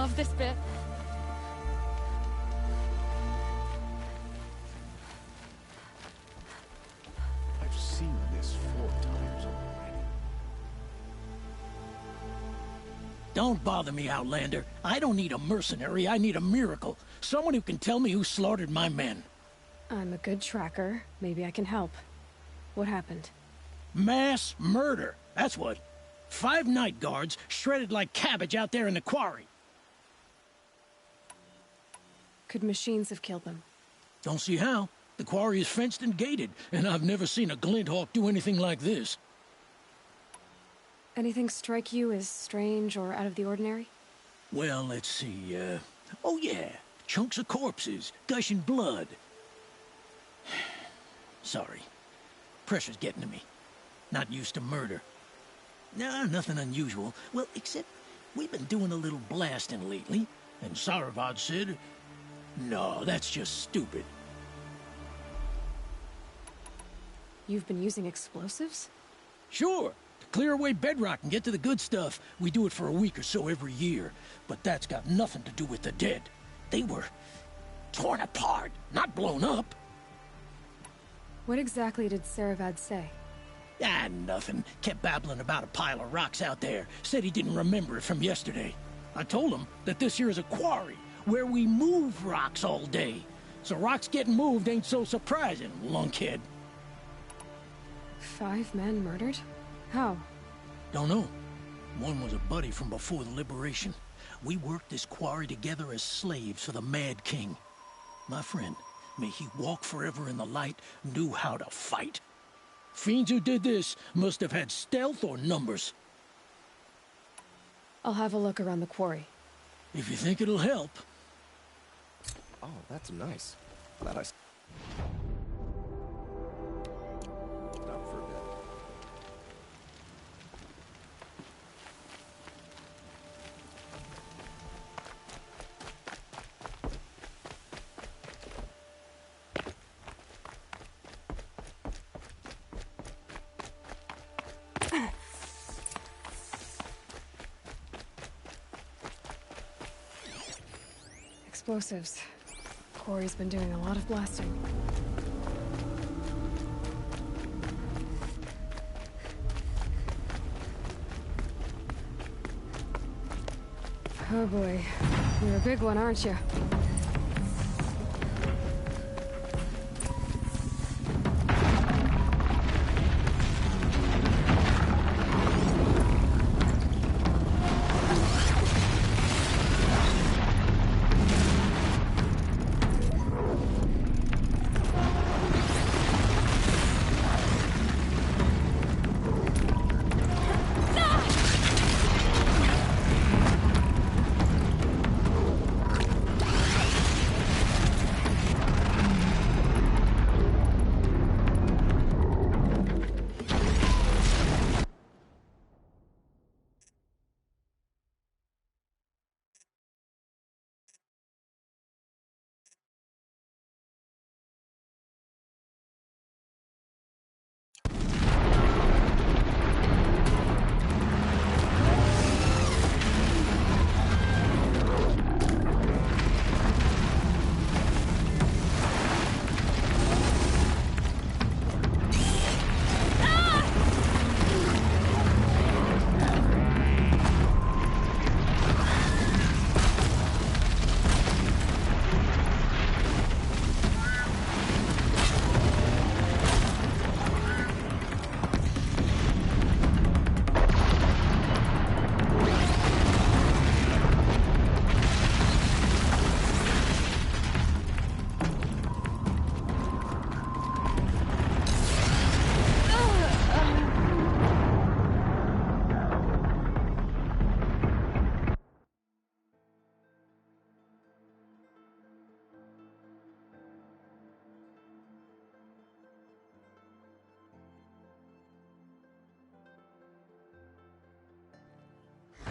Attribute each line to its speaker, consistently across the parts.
Speaker 1: love this bit.
Speaker 2: I've seen this 4 times already.
Speaker 3: Don't bother me, Outlander. I don't need a mercenary, I need a miracle. Someone who can tell me who slaughtered my men.
Speaker 1: I'm a good tracker. Maybe I can help. What happened?
Speaker 3: Mass murder, that's what. 5 night guards shredded like cabbage out there in the quarry.
Speaker 1: Could machines have killed them?
Speaker 3: Don't see how. The quarry is fenced and gated, and I've never seen a Glinthawk do anything like this.
Speaker 1: Anything strike you as strange or out of the ordinary?
Speaker 3: Well, let's see, oh yeah, chunks of corpses, gushing blood. Sorry. Pressure's getting to me. Not used to murder. Nah, nothing unusual. Well, except we've been doing a little blasting lately, and Saravad said, no, that's just stupid.
Speaker 1: You've been using explosives?
Speaker 3: Sure. To clear away bedrock and get to the good stuff, we do it for a week or so every year. But that's got nothing to do with the dead. They were torn apart, not blown up.
Speaker 1: What exactly did Saravad say?
Speaker 3: Ah, nothing. Kept babbling about a pile of rocks out there. Said he didn't remember it from yesterday. I told him that this here is a quarry, where we move rocks all day. So rocks getting moved ain't so surprising, lunkhead.
Speaker 1: 5 men murdered? How?
Speaker 3: Don't know. One was a buddy from before the liberation. We worked this quarry together as slaves for the Mad King. My friend, may he walk forever in the light, knew how to fight. Fiends who did this must have had stealth or numbers.
Speaker 1: I'll have a look around the quarry.
Speaker 3: If you think it'll help.
Speaker 2: Oh, that's nice. Glad I... Stop for a bit.
Speaker 1: Explosives. Quarry's been doing a lot of blasting. Oh boy. You're a big one, aren't you?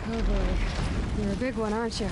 Speaker 1: Oh boy. You're a big one, aren't you?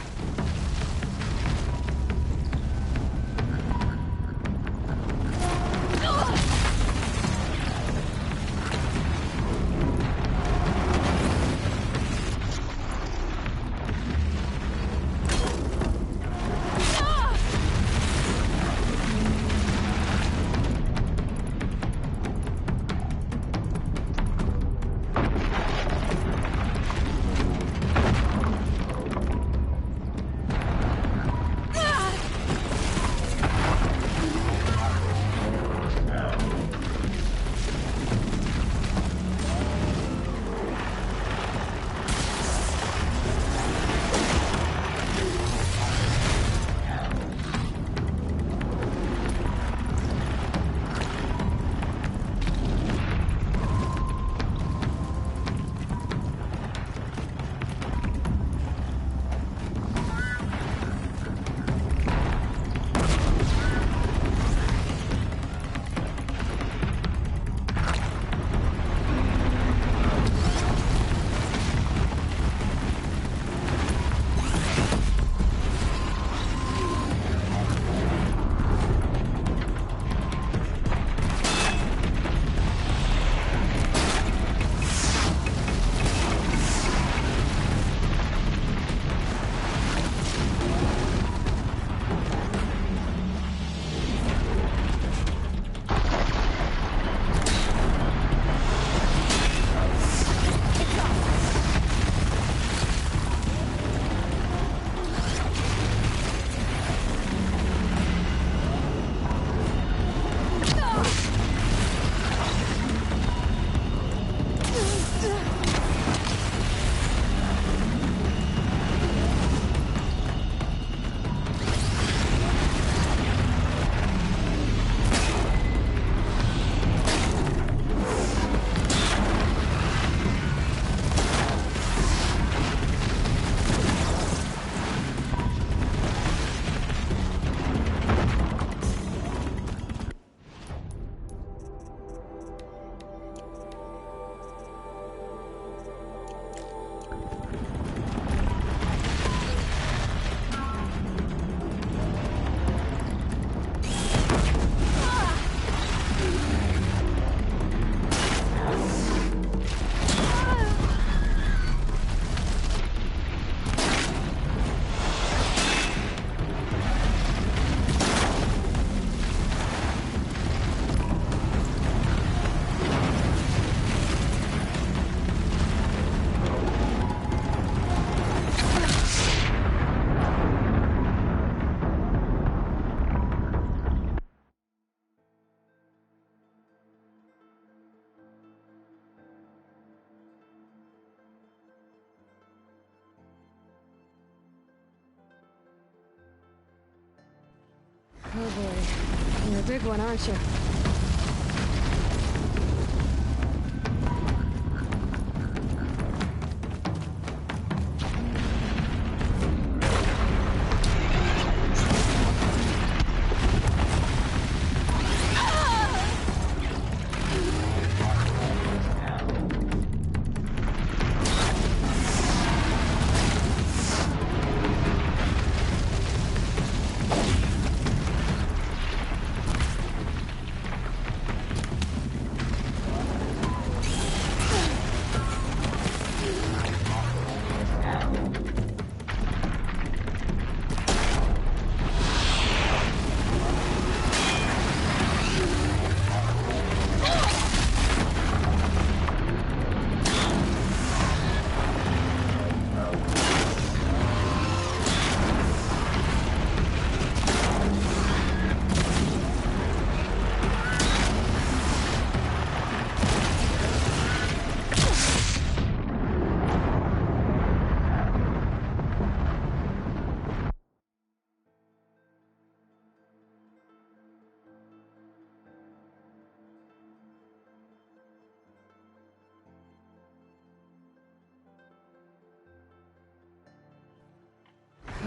Speaker 1: Oh boy. You're a big one, aren't you?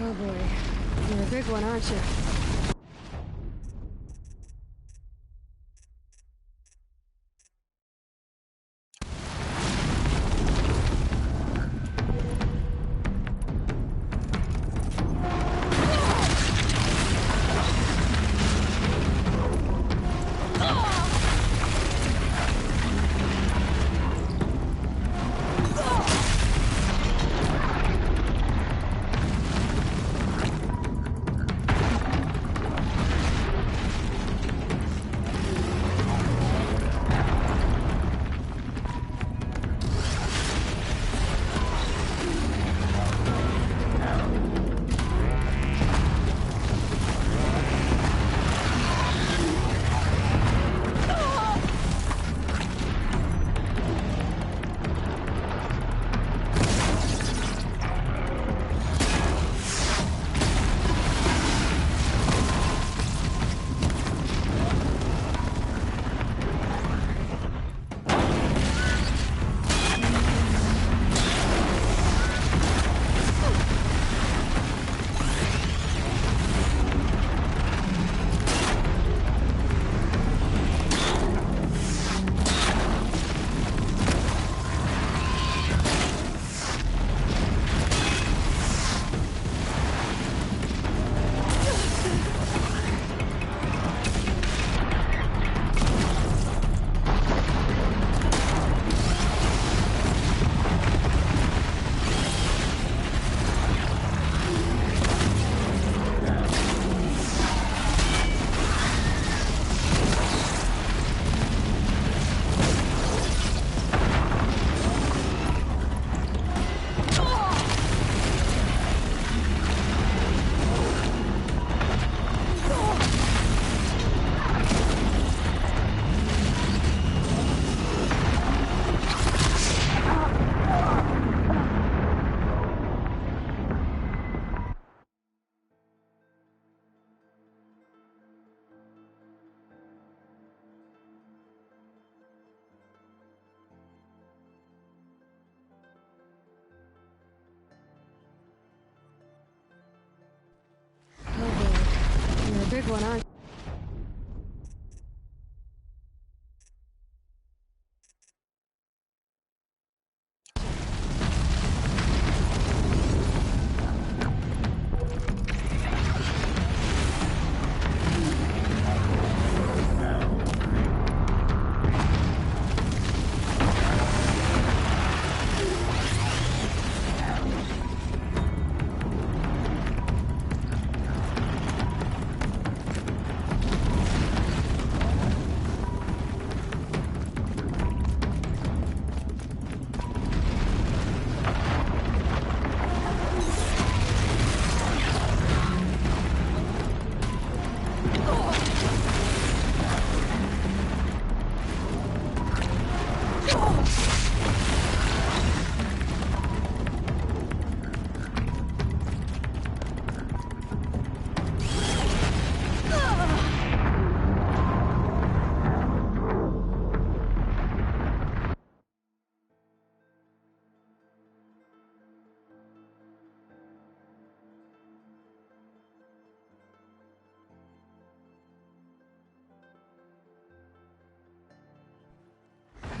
Speaker 1: Oh boy. You're a big one, aren't you? You're a big one, aren't you?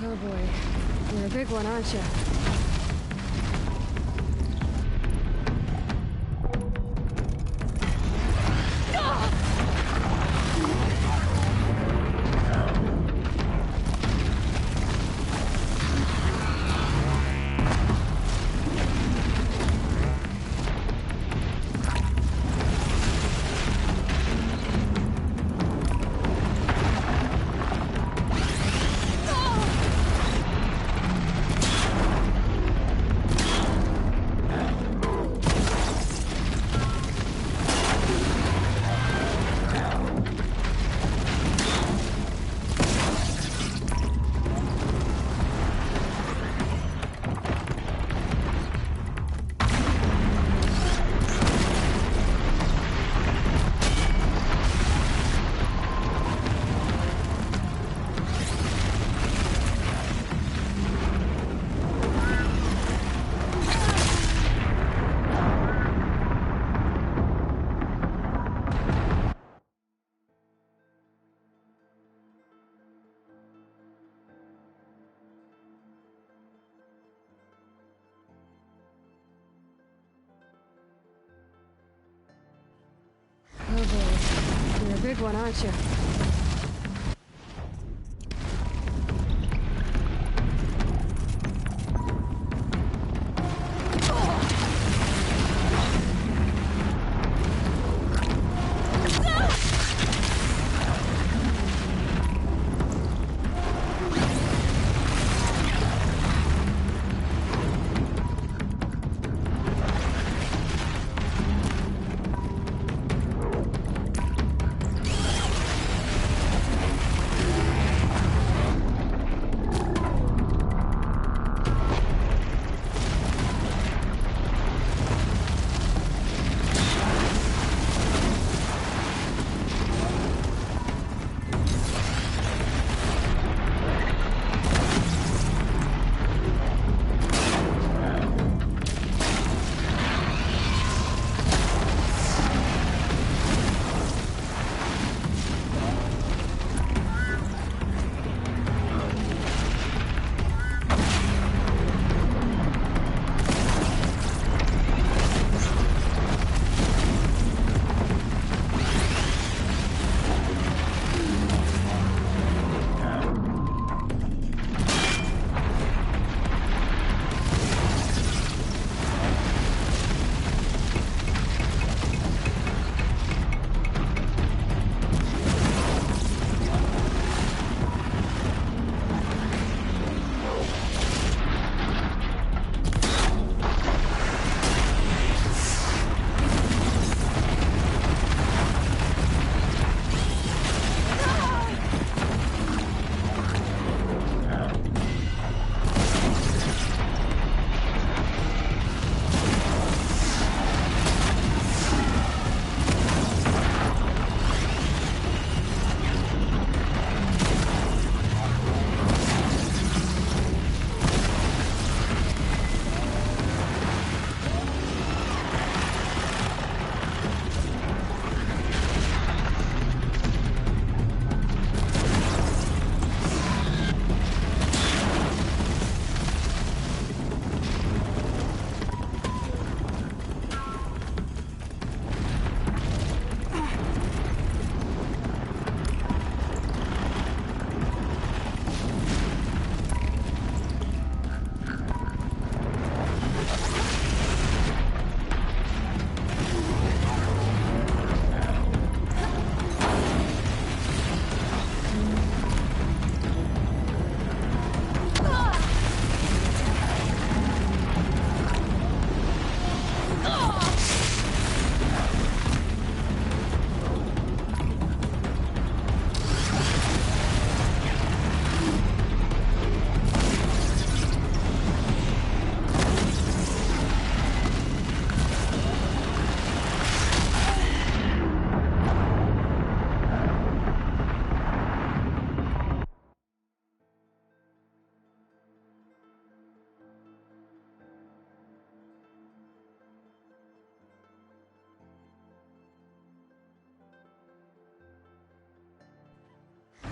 Speaker 1: Oh boy. You're a big one, aren't you? Oh boy. You're a big one, aren't you?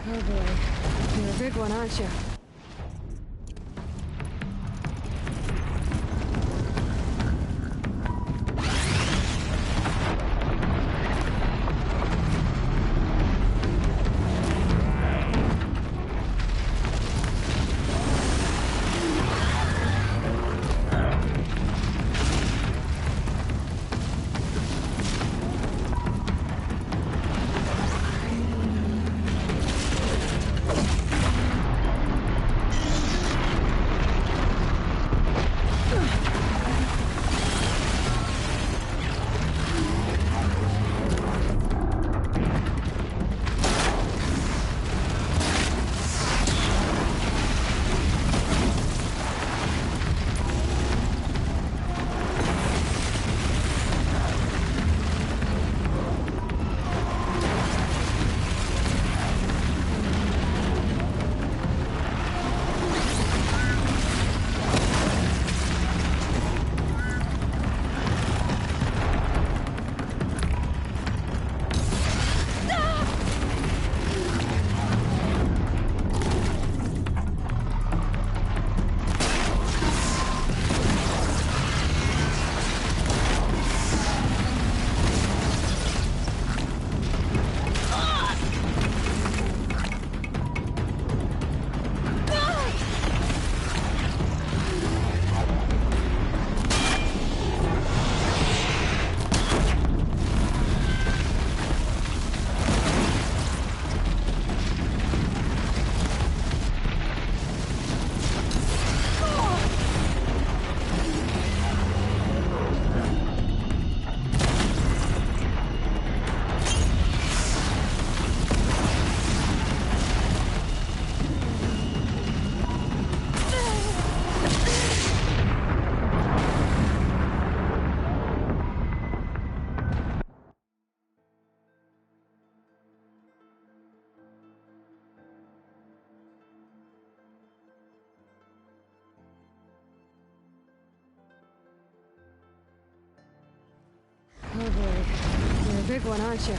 Speaker 1: Oh boy. You're a big one, aren't you? big one, aren't you?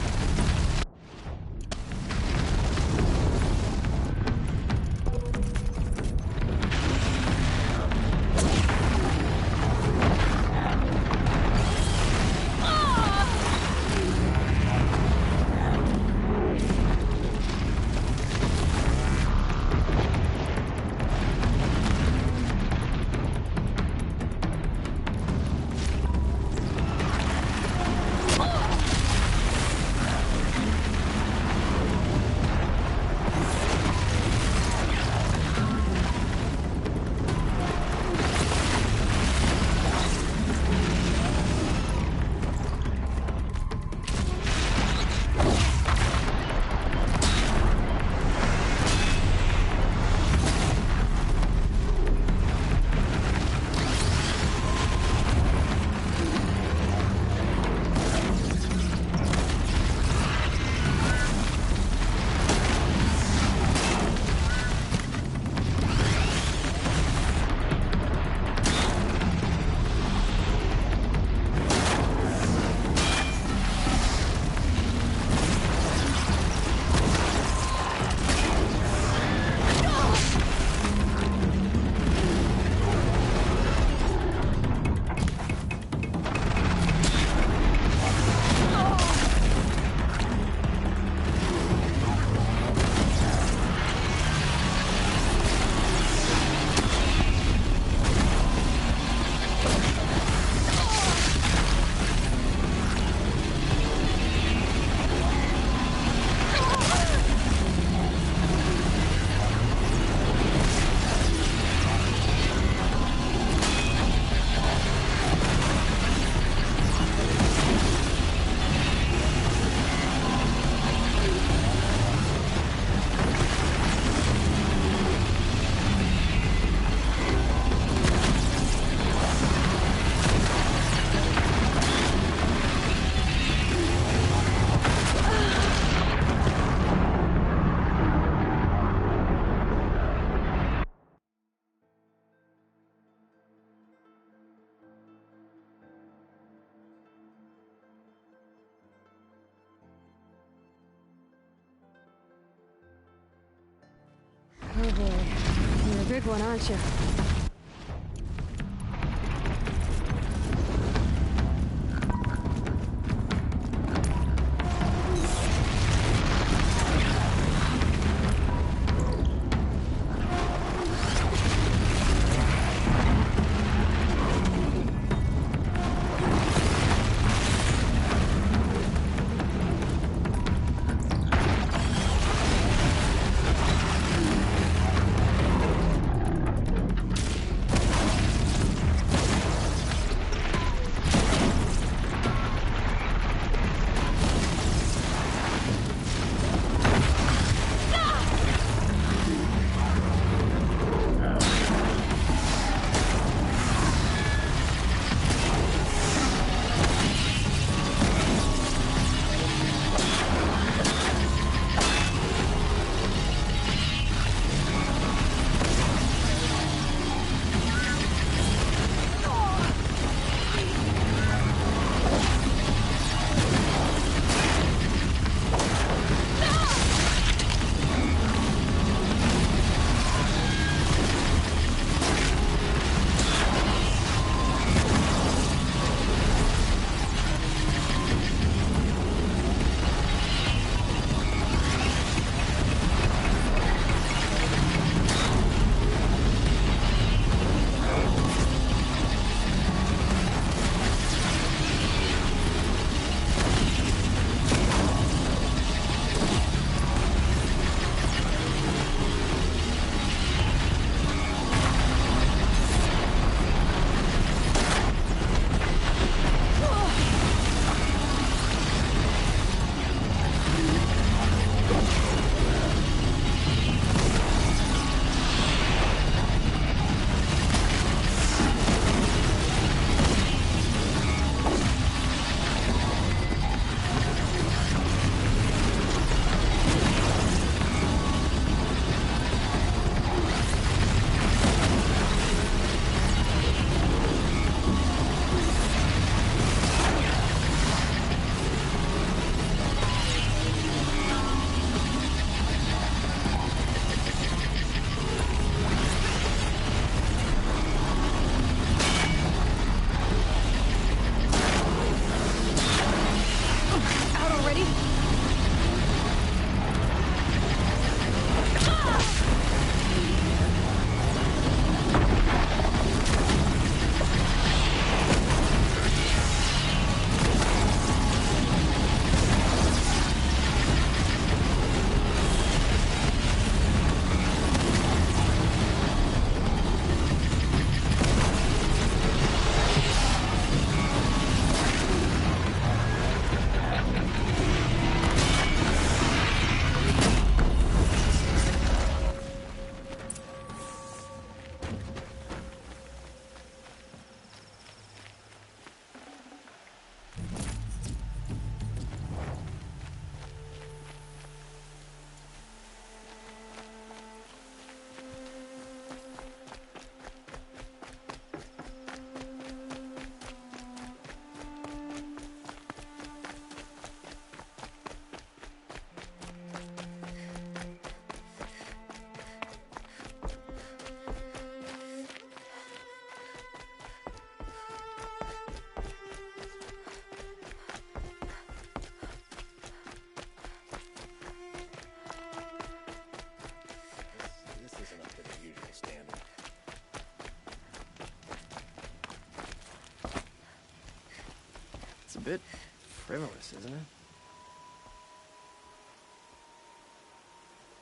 Speaker 1: Oh boy, you're a big one, aren't you?
Speaker 2: bit frivolous, isn't it?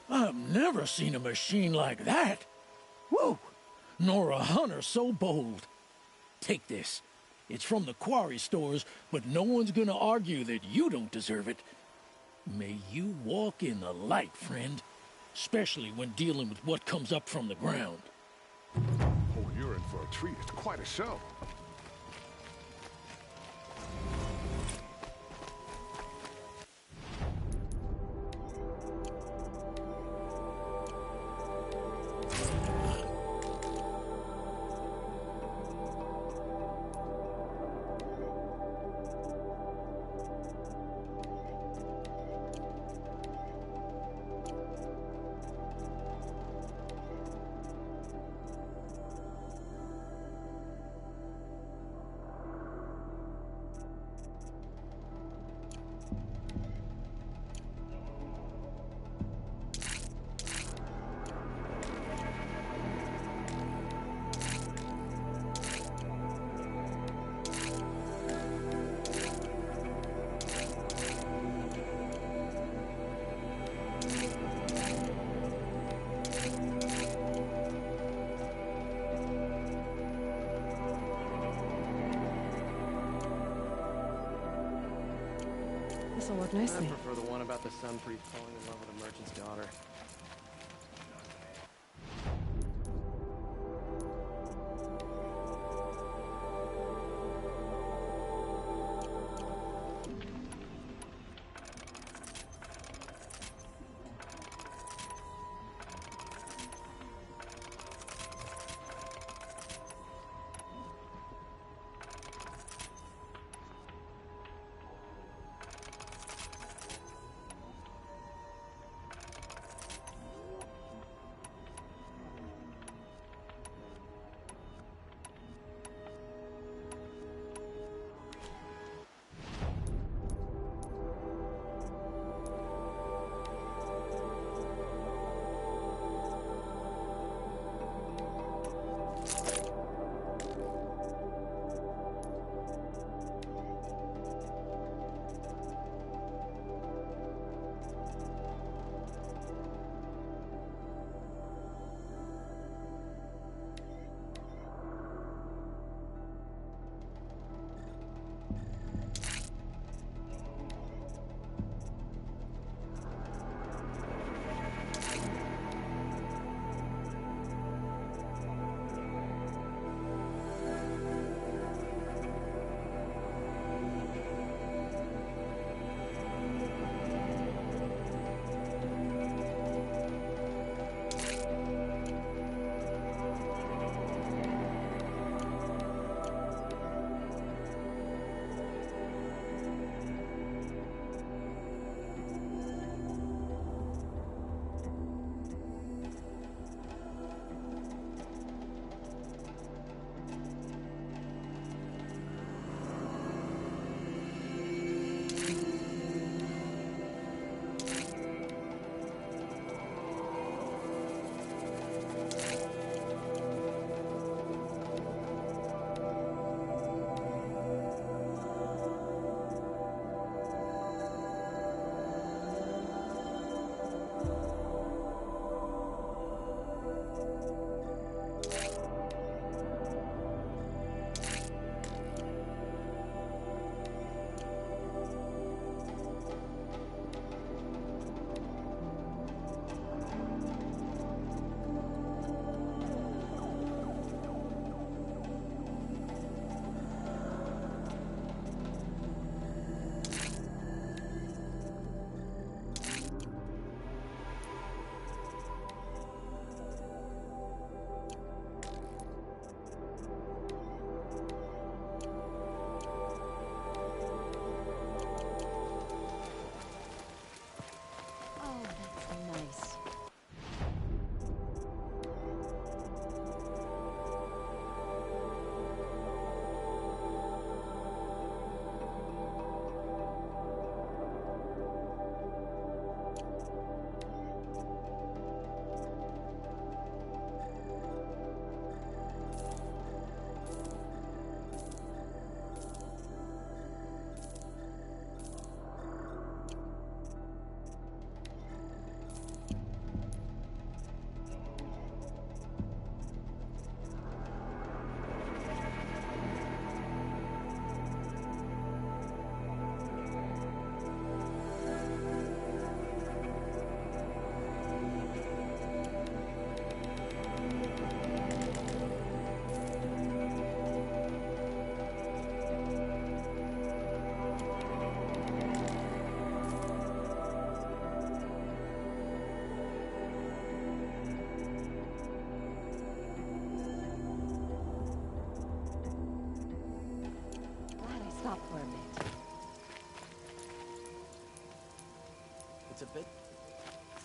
Speaker 3: I've never seen a machine like that. Whoa! Nor a hunter so bold. Take this. It's from the quarry stores, but no one's gonna argue that you don't deserve it. May you walk in the light, friend. Especially when dealing with what comes up from the ground.
Speaker 4: Oh, you're in for a treat. It's quite a show.
Speaker 1: This'll work
Speaker 2: I
Speaker 1: nicely.
Speaker 2: prefer the one about the sun priest falling in love with a merchant's daughter.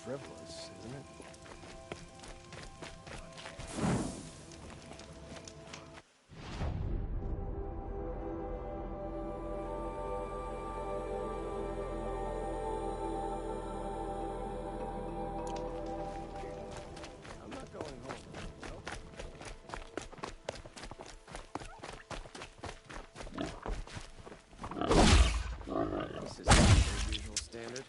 Speaker 2: frivolous, isn't it? I'm not going home. This is not the usual standard.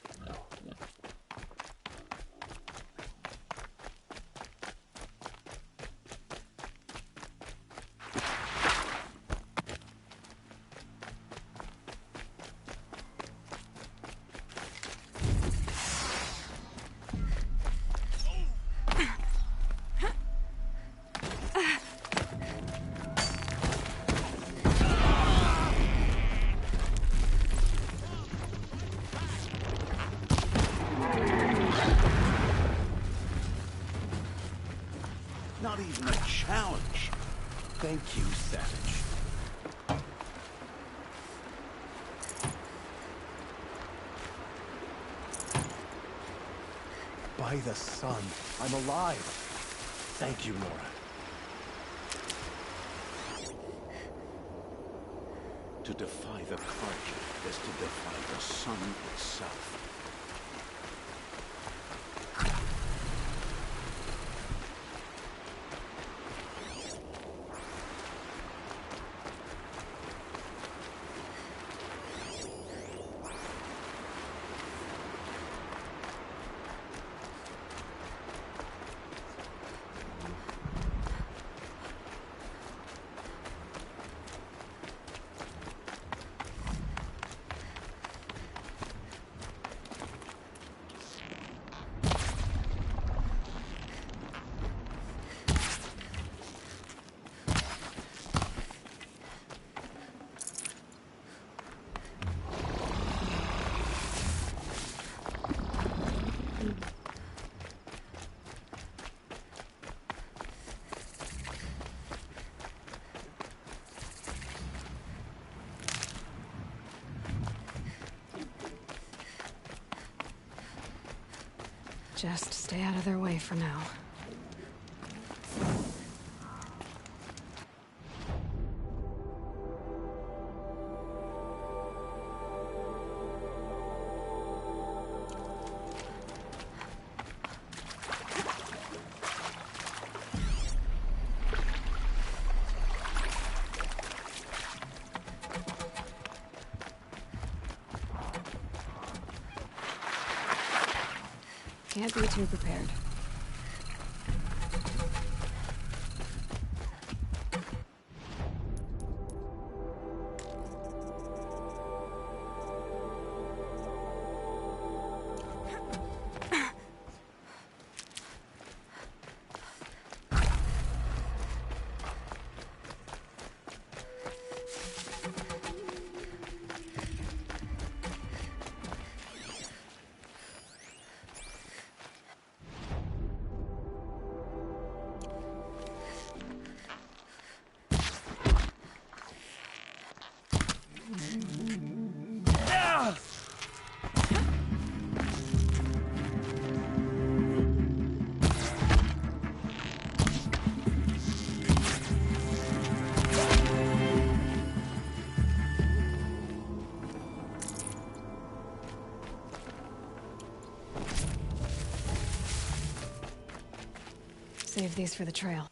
Speaker 5: Not even a challenge. Thank you, Savage. By the sun, I'm alive. Thank you, Nora. To defy the Carja is to defy the sun itself.
Speaker 1: Just stay out of their way for now. Can't be too prepared. Save these for the trail.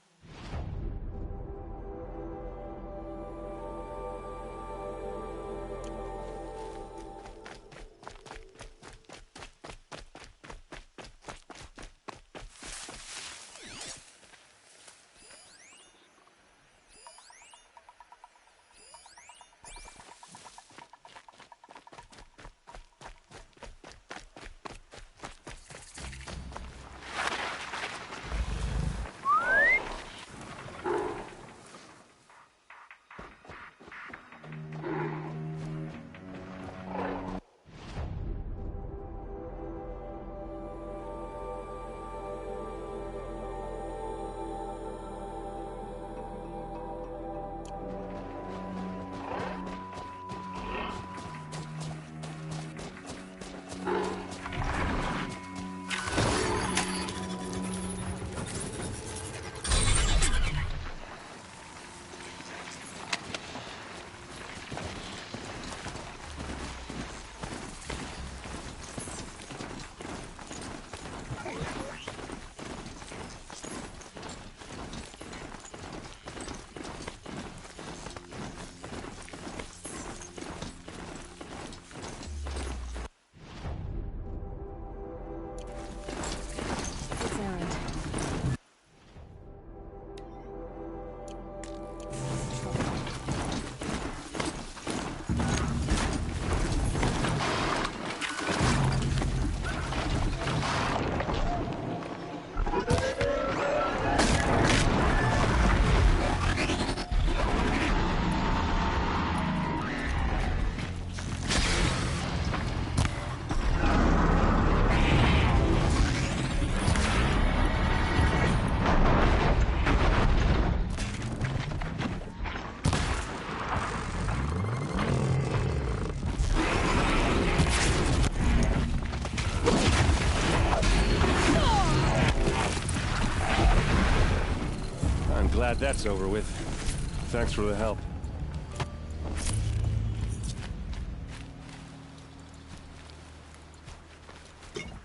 Speaker 6: glad that's over with. Thanks for the help.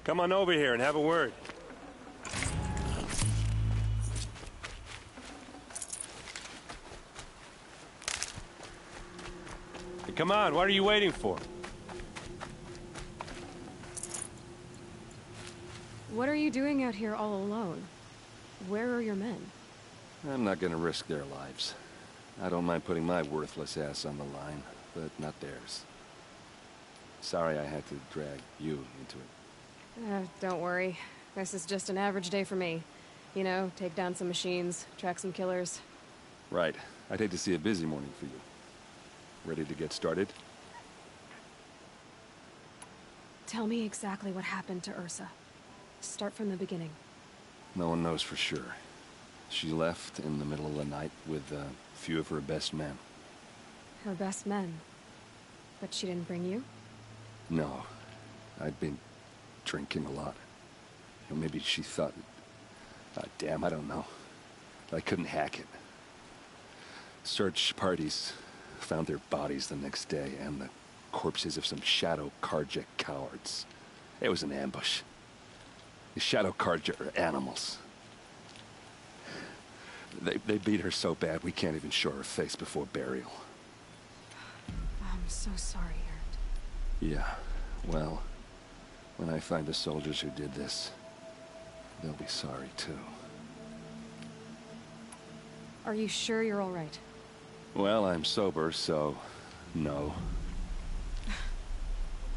Speaker 6: Come on over here and have a word. Hey, come on, what are you waiting for?
Speaker 1: What are you doing out here all alone? Where are your men?
Speaker 6: I'm not gonna risk their lives. I don't mind putting my worthless ass on the line, but not theirs. Sorry I had to drag you into it.
Speaker 1: Don't worry. This is just an average day for me. You know, take down some machines, track some killers.
Speaker 6: Right. I'd hate to see a busy morning for you. Ready to get started?
Speaker 1: Tell me exactly what happened to Ursa. Start from the beginning.
Speaker 6: No one knows for sure. She left in the middle of the night with a few of her best men.
Speaker 1: Her best men? But she didn't bring you?
Speaker 6: No. I'd been drinking a lot. Or maybe she thought... damn, I don't know. I couldn't hack it. Search parties found their bodies the next day, and the corpses of some Shadow Karja cowards. It was an ambush. The Shadow Karja are animals. They beat her so bad we can't even show her face before burial.
Speaker 1: I'm so sorry, Ert.
Speaker 6: Yeah, well, when I find the soldiers who did this, they'll be sorry too.
Speaker 1: Are you sure you're all right?
Speaker 6: Well, I'm sober, so no.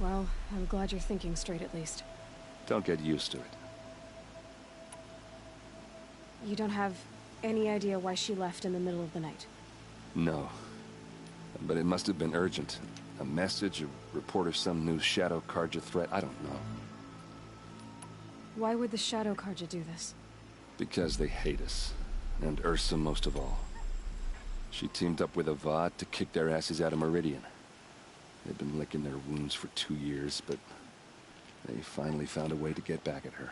Speaker 1: Well, I'm glad you're thinking straight at least.
Speaker 6: Don't get used to it.
Speaker 1: You don't have any idea why she left in the middle of the night?
Speaker 6: No. But it must have been urgent. A message, a report of some new Shadow Karja threat, I don't know.
Speaker 1: Why would the Shadow Karja do this?
Speaker 6: Because they hate us. And Ursa most of all. She teamed up with Avad to kick their asses out of Meridian. They've been licking their wounds for 2 years, but they finally found a way to get back at her.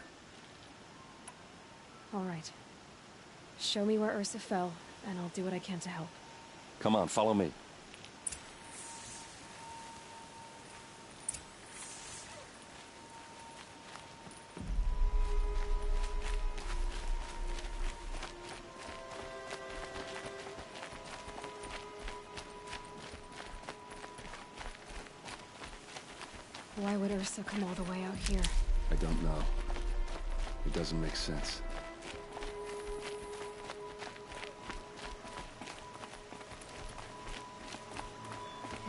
Speaker 1: All right. Show me where Ursa fell, and I'll do what I can to help.
Speaker 6: Come on, follow me.
Speaker 1: Why would Ursa come all the way out here?
Speaker 6: I don't know. It doesn't make sense.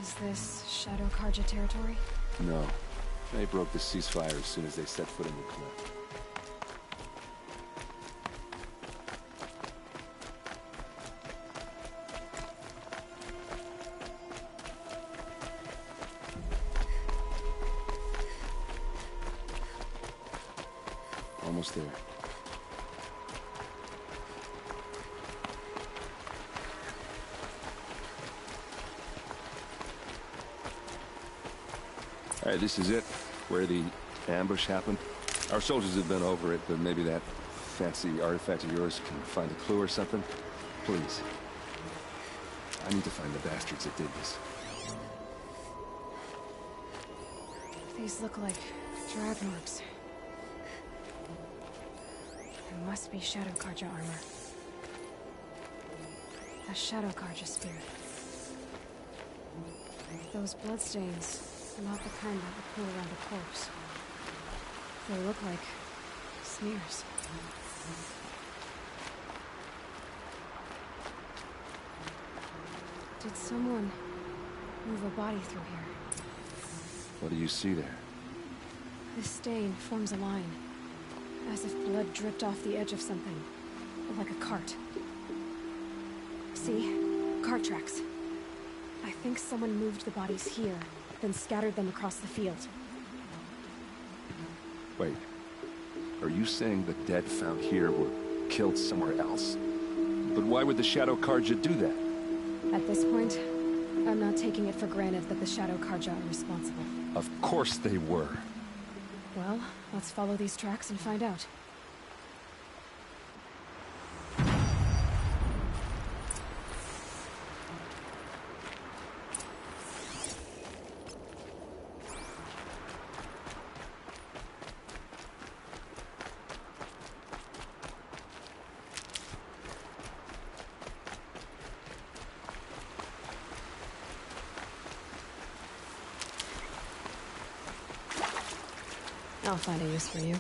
Speaker 1: Is this Shadow Karja territory?
Speaker 6: No. They broke the ceasefire as soon as they set foot in the cliff. Almost there. All right, this is it, where the ambush happened. Our soldiers have been over it, but maybe that fancy artifact of yours can find a clue or something. Please. I need to find the bastards that did this.
Speaker 1: These look like drag marks. It must be Shadow Karja armor. A Shadow Karja spear. Those bloodstains are not the kind that would pull around a corpse. They look like smears. Did someone move a body through here?
Speaker 6: What do you see there?
Speaker 1: This stain forms a line, as if blood dripped off the edge of something, like a cart. See? Cart tracks. I think someone moved the bodies here, then scattered them across the field.
Speaker 6: Wait. Are you saying the dead found here were killed somewhere else? But why would the Shadow Karja do that?
Speaker 1: At this point, I'm not taking it for granted that the Shadow Karja are responsible.
Speaker 6: Of course they were.
Speaker 1: Well, let's follow these tracks and find out. I'll find a use for you.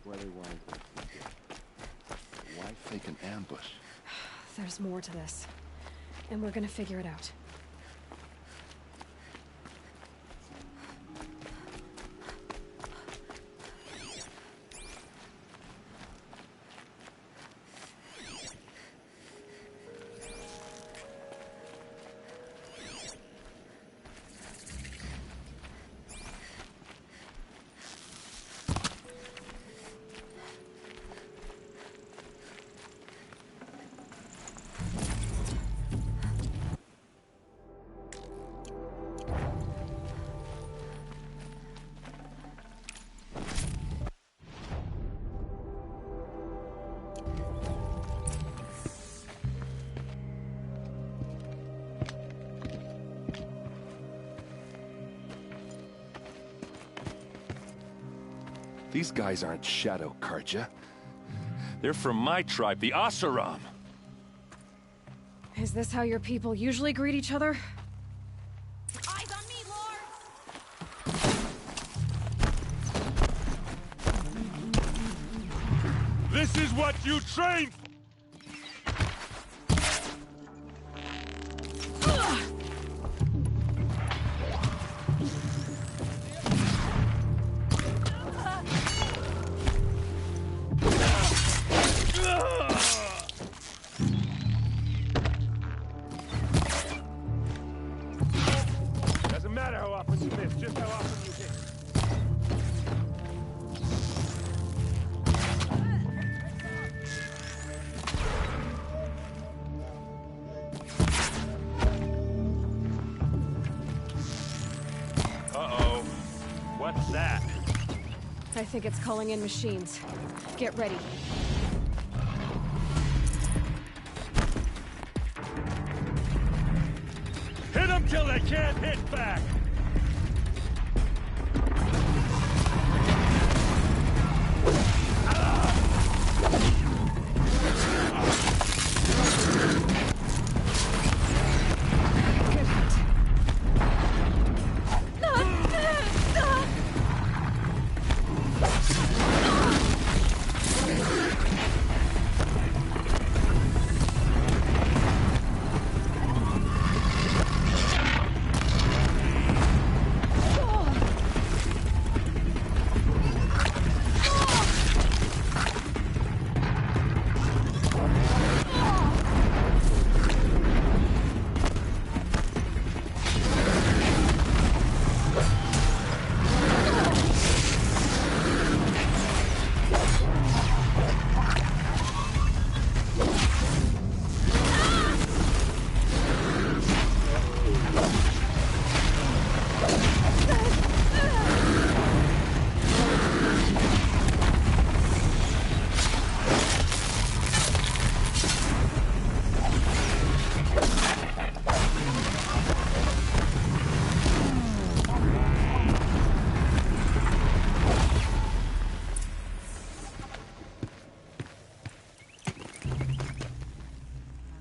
Speaker 6: Where they wanted to be. Why fake an ambush?
Speaker 1: There's more to this. And we're gonna figure it out.
Speaker 6: These guys aren't Shadow Karja. They're from my tribe, the Asaram.
Speaker 1: Is this how your people usually greet each other?
Speaker 7: Eyes on me, Lord!
Speaker 8: This is what you train for! Doesn't matter how often you miss, just how often you hit. that?
Speaker 1: I think it's calling in machines. Get ready.
Speaker 8: Hit them till they can't hit back!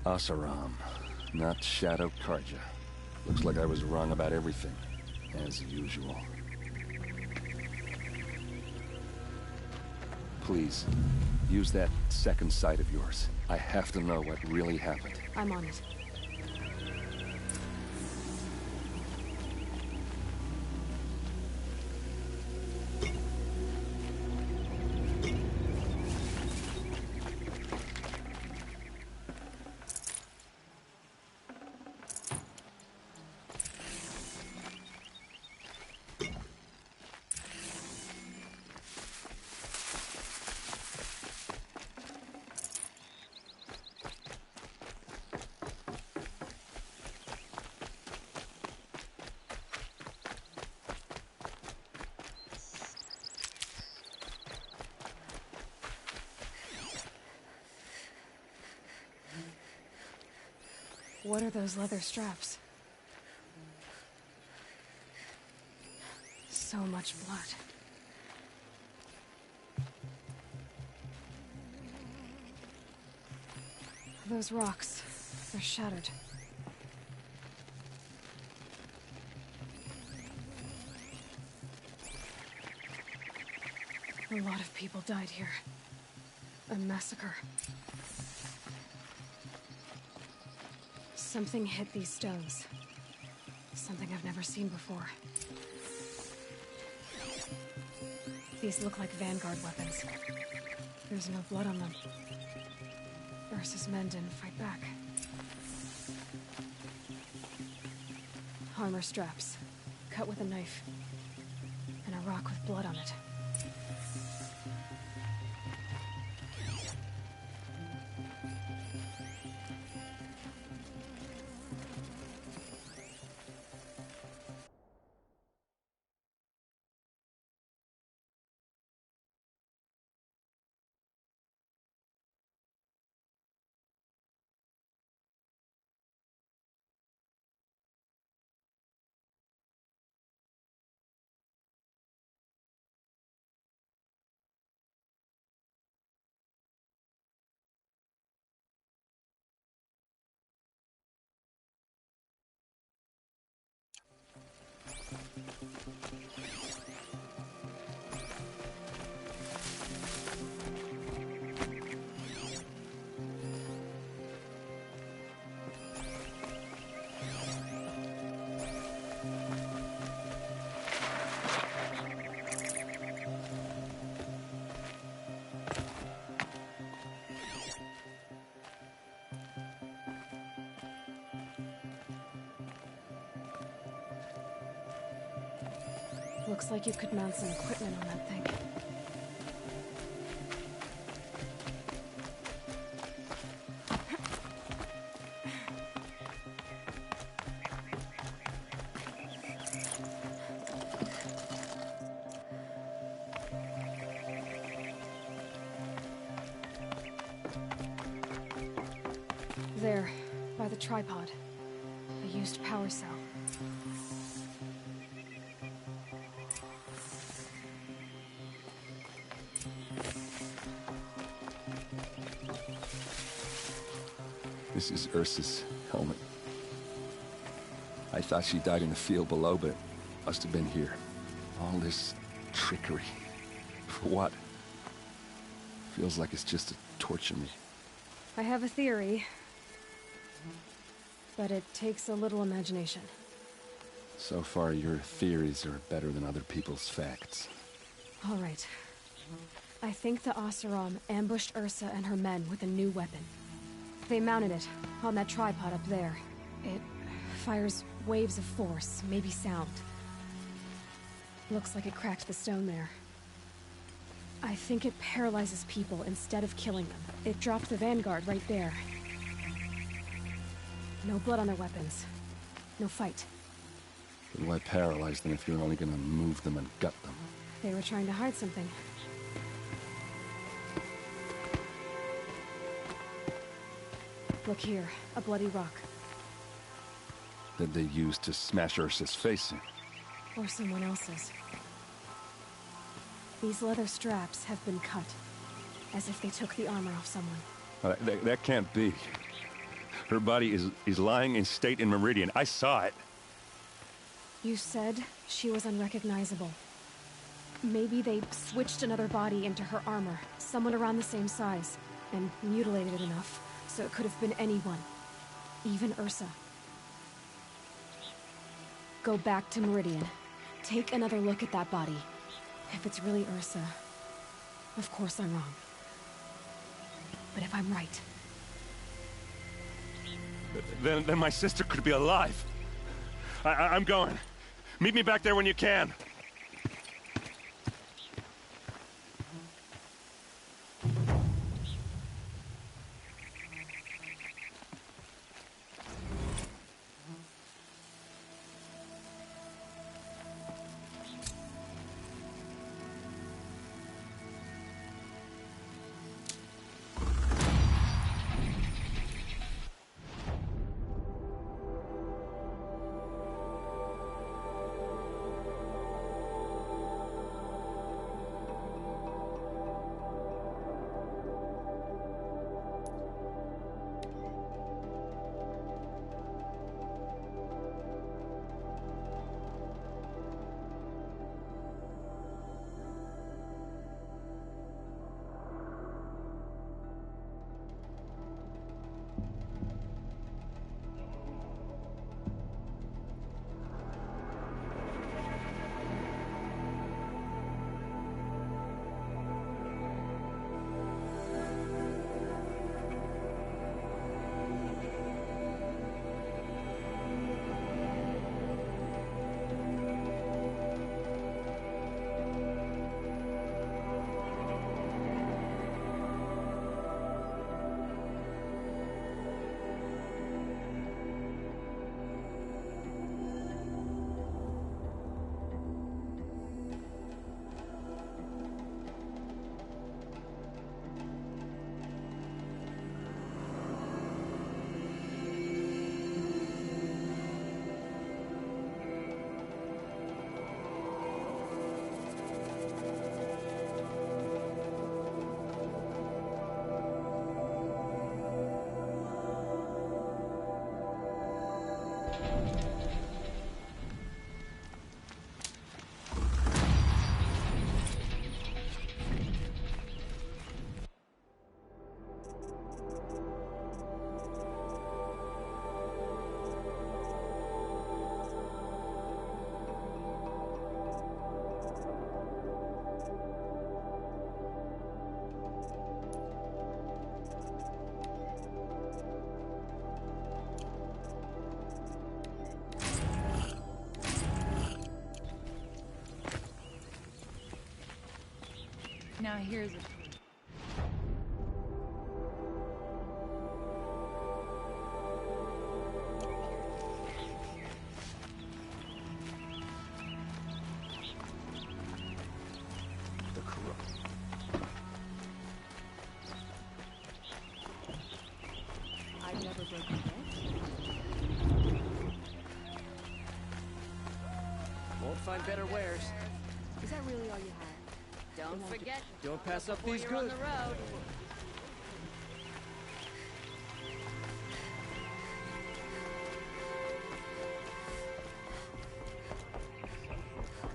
Speaker 6: Asaram, not Shadow Karja. Looks like I was wrong about everything, as usual. Please, use that second sight of yours. I have to know what really happened.
Speaker 1: I'm on it. What are those leather straps? So much blood. Those rocks, they're shattered. A lot of people died here. A massacre. Something hit these stones. Something I've never seen before. These look like Vanguard weapons. There's no blood on them. Ursa's men didn't fight back. Armor straps, cut with a knife, and a rock with blood on it. Looks like you could mount some equipment on that thing. there, by the tripod. A used power cell.
Speaker 6: This is Ursa's helmet. I thought she died in the field below, but must have been here. All this trickery. For what? Feels like it's just to torture me.
Speaker 1: I have a theory. But it takes a little imagination.
Speaker 6: So far, your theories are better than other people's facts.
Speaker 1: All right. I think the Oseram ambushed Ursa and her men with a new weapon. They mounted it on that tripod up there. It fires waves of force, maybe sound. Looks like it cracked the stone there. I think it paralyzes people instead of killing them. It dropped the vanguard right there. No blood on their weapons. No fight.
Speaker 6: Then why paralyze them if you're only gonna move them and gut them?
Speaker 1: They were trying to hide something. Look here, a bloody rock.
Speaker 6: That they used to smash Ursa's face in.
Speaker 1: Or someone else's. These leather straps have been cut, as if they took the armor off someone.
Speaker 6: That can't be. Her body is lying in state in Meridian. I saw it.
Speaker 1: You said she was unrecognizable. Maybe they switched another body into her armor, someone around the same size, and mutilated it enough, so it could have been anyone. Even Ursa. Go back to Meridian. Take another look at that body. If it's really Ursa, of course I'm wrong. But if I'm right...
Speaker 8: Then my sister could be alive. I'm going. Meet me back there when you can.
Speaker 7: Now here's a... I've never broken
Speaker 9: find better wares.
Speaker 7: Is that really all you had?
Speaker 9: Don't forget.
Speaker 2: Don't pass up
Speaker 9: before
Speaker 2: these
Speaker 9: you're on
Speaker 2: good.
Speaker 9: the road.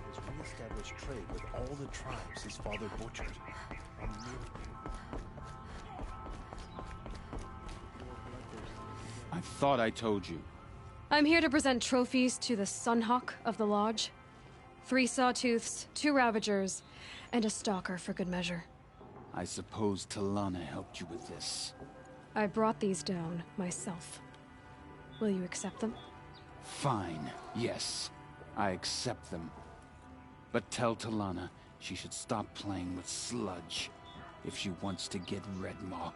Speaker 10: Has re-established trade with all the tribes his father butchered.
Speaker 11: I thought I told you.
Speaker 1: I'm here to present trophies to the Sunhawk of the Lodge. 3 Sawtooths, 2 Ravagers, and a Stalker for good measure.
Speaker 11: I suppose Talana helped you with this.
Speaker 1: I brought these down myself. Will you accept them?
Speaker 11: Fine, yes. I accept them. But tell Talana she should stop playing with sludge if she wants to get Redmaw.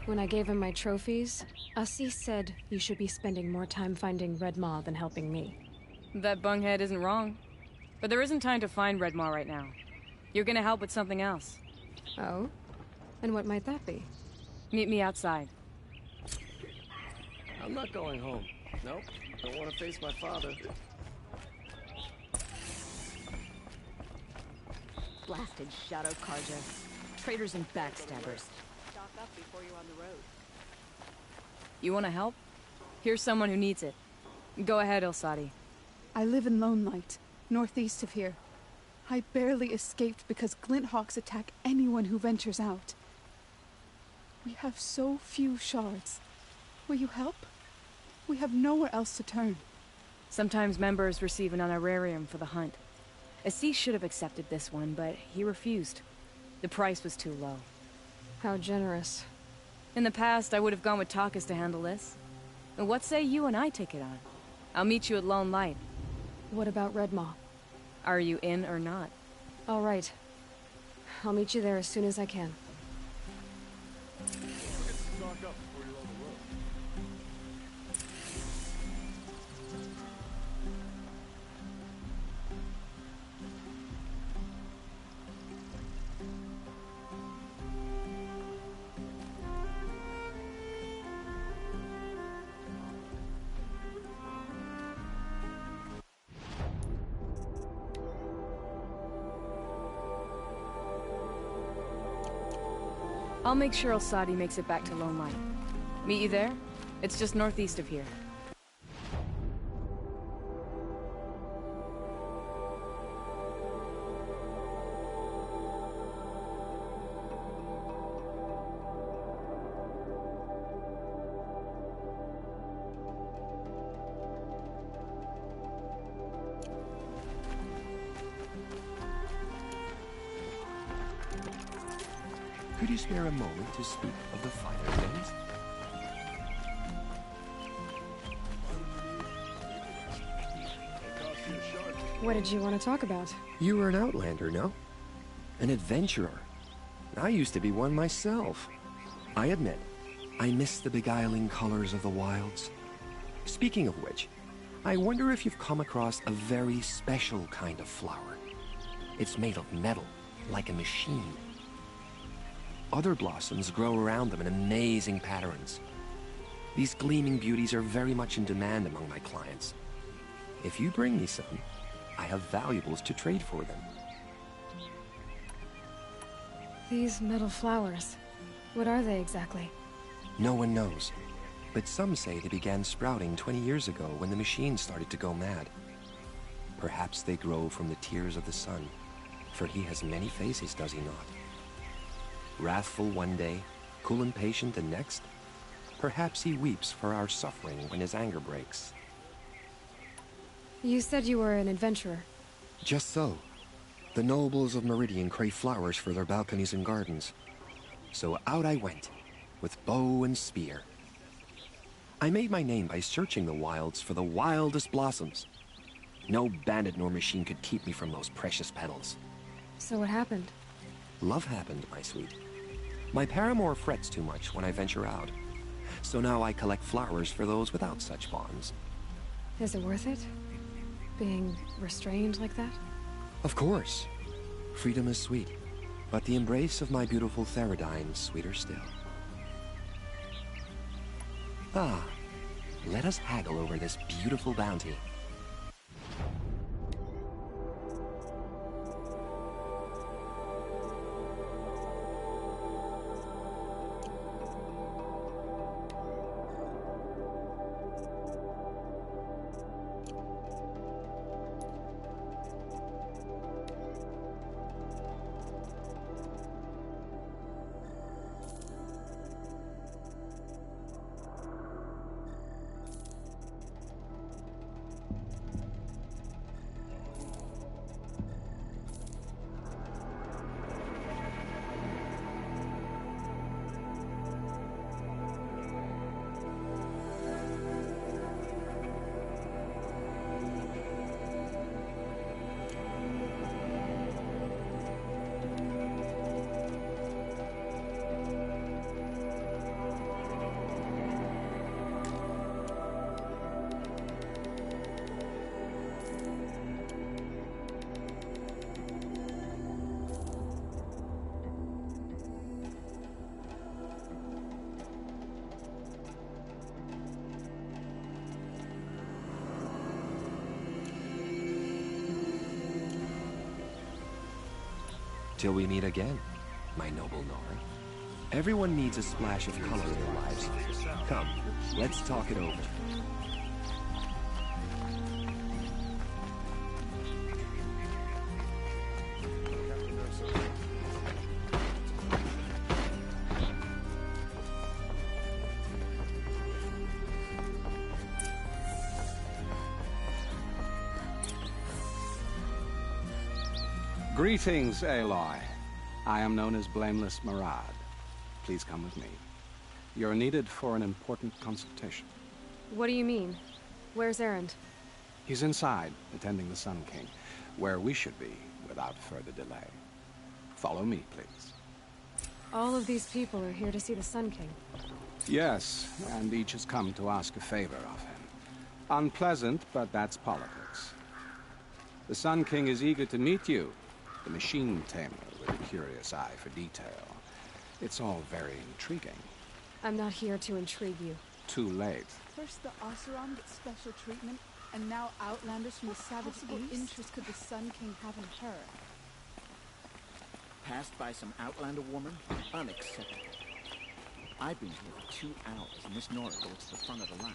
Speaker 1: When I gave him my trophies, Assis said you should be spending more time finding Redmaw than helping me.
Speaker 7: That bunghead isn't wrong. But there isn't time to find Redmaw right now. You're gonna help with something else.
Speaker 1: Oh? And what might that be?
Speaker 7: Meet me outside.
Speaker 2: I'm not going home. Nope. Don't want to face my father.
Speaker 9: Blasted shadow carja. Traitors and backstabbers. Stock up before you're on the road.
Speaker 7: You wanna help? Here's someone who needs it. Go ahead, Ilsati.
Speaker 12: I live in Lone Light, northeast of here. I barely escaped because Glinthawks attack anyone who ventures out. We have so few shards. Will you help? We have nowhere else to turn.
Speaker 7: Sometimes members receive an honorarium for the hunt. Assis should have accepted this one, but he refused. The price was too low.
Speaker 1: How generous.
Speaker 7: In the past, I would have gone with Takas to handle this. But what say you and I take it on? I'll meet you at Lone Light.
Speaker 1: What about Redmaw?
Speaker 7: Are you in or not?
Speaker 1: All right. I'll meet you there as soon as I can.
Speaker 4: Stock up before you're on the road.
Speaker 7: I'll make sure Ilsati makes it back to Lone Light. Meet you there? It's just northeast of here.
Speaker 2: Could you spare a moment to speak of the finer things?
Speaker 1: What did you want to talk about?
Speaker 2: You were an outlander, no? An adventurer. I used to be one myself. I admit, I miss the beguiling colors of the wilds. Speaking of which, I wonder if you've come across a very special kind of flower. It's made of metal, like a machine. Other blossoms grow around them in amazing patterns. These gleaming beauties are very much in demand among my clients. If you bring me some, I have valuables to trade for them.
Speaker 1: These metal flowers. What are they exactly?
Speaker 2: No one knows, but some say they began sprouting 20 years ago when the machine started to go mad. Perhaps they grow from the tears of the sun, for he has many faces, does he not? Wrathful one day, cool and patient the next. Perhaps he weeps for our suffering when his anger breaks.
Speaker 1: You said you were an adventurer.
Speaker 2: Just so. The nobles of Meridian crave flowers for their balconies and gardens. So out I went, with bow and spear. I made my name by searching the wilds for the wildest blossoms. No bandit nor machine could keep me from those precious petals.
Speaker 1: So what happened?
Speaker 2: Love happened, my sweet. My paramour frets too much when I venture out. So now I collect flowers for those without such bonds.
Speaker 1: Is it worth it? Being restrained like that?
Speaker 2: Of course. Freedom is sweet, but the embrace of my beautiful Theradine sweeter still. Ah, let us haggle over this beautiful bounty. Till we meet again, my noble Nora. Everyone needs a splash of color in their lives. Come, let's talk it over.
Speaker 11: Greetings, Aloy. I am known as Blameless Murad. Please come with me. You're needed for an important consultation.
Speaker 1: What do you mean? Where's Erend?
Speaker 11: He's inside, attending the Sun King, where we should be without further delay. Follow me, please.
Speaker 1: All of these people are here to see the Sun King.
Speaker 11: Yes, and each has come to ask a favor of him. Unpleasant, but that's politics. The Sun King is eager to meet you, the machine tamer with a curious eye for detail. It's all very intriguing.
Speaker 1: I'm not here to intrigue you.
Speaker 11: Too late.
Speaker 12: First the Oseram gets special treatment, and now Outlanders from the Savage East. What interest could the Sun King have in her?
Speaker 5: Passed by some Outlander woman? Unacceptable. I've been here for 2 hours, and this Nora goes to the front of the line.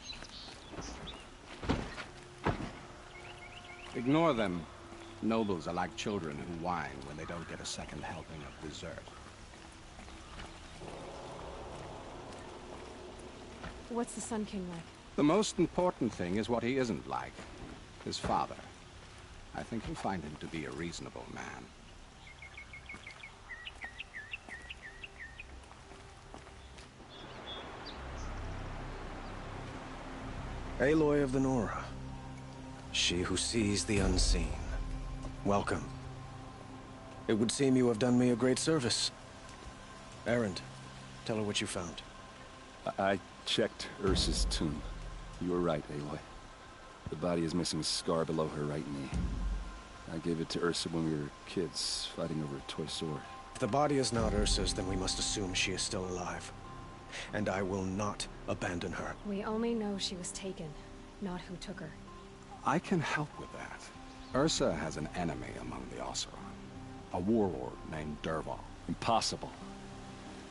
Speaker 11: Ignore them. Nobles are like children who whine when they don't get a second helping of dessert.
Speaker 1: What's the Sun King like?
Speaker 11: The most important thing is what he isn't like. His father. I think you'll find him to be a reasonable man.
Speaker 13: Aloy of the Nora. She who sees the unseen. Welcome. It would seem you have done me a great service. Erend, tell her what you found.
Speaker 6: I checked Ursa's tomb. You were right, Aloy. The body is missing a scar below her right knee. I gave it to Ursa when we were kids, fighting over a toy sword.
Speaker 13: If the body is not Ursa's, then we must assume she is still alive. And I will not abandon her.
Speaker 1: We only know she was taken, not who took her.
Speaker 11: I can help with that. Ursa has an enemy among the Oseram. A warlord named Dervahl.
Speaker 6: Impossible.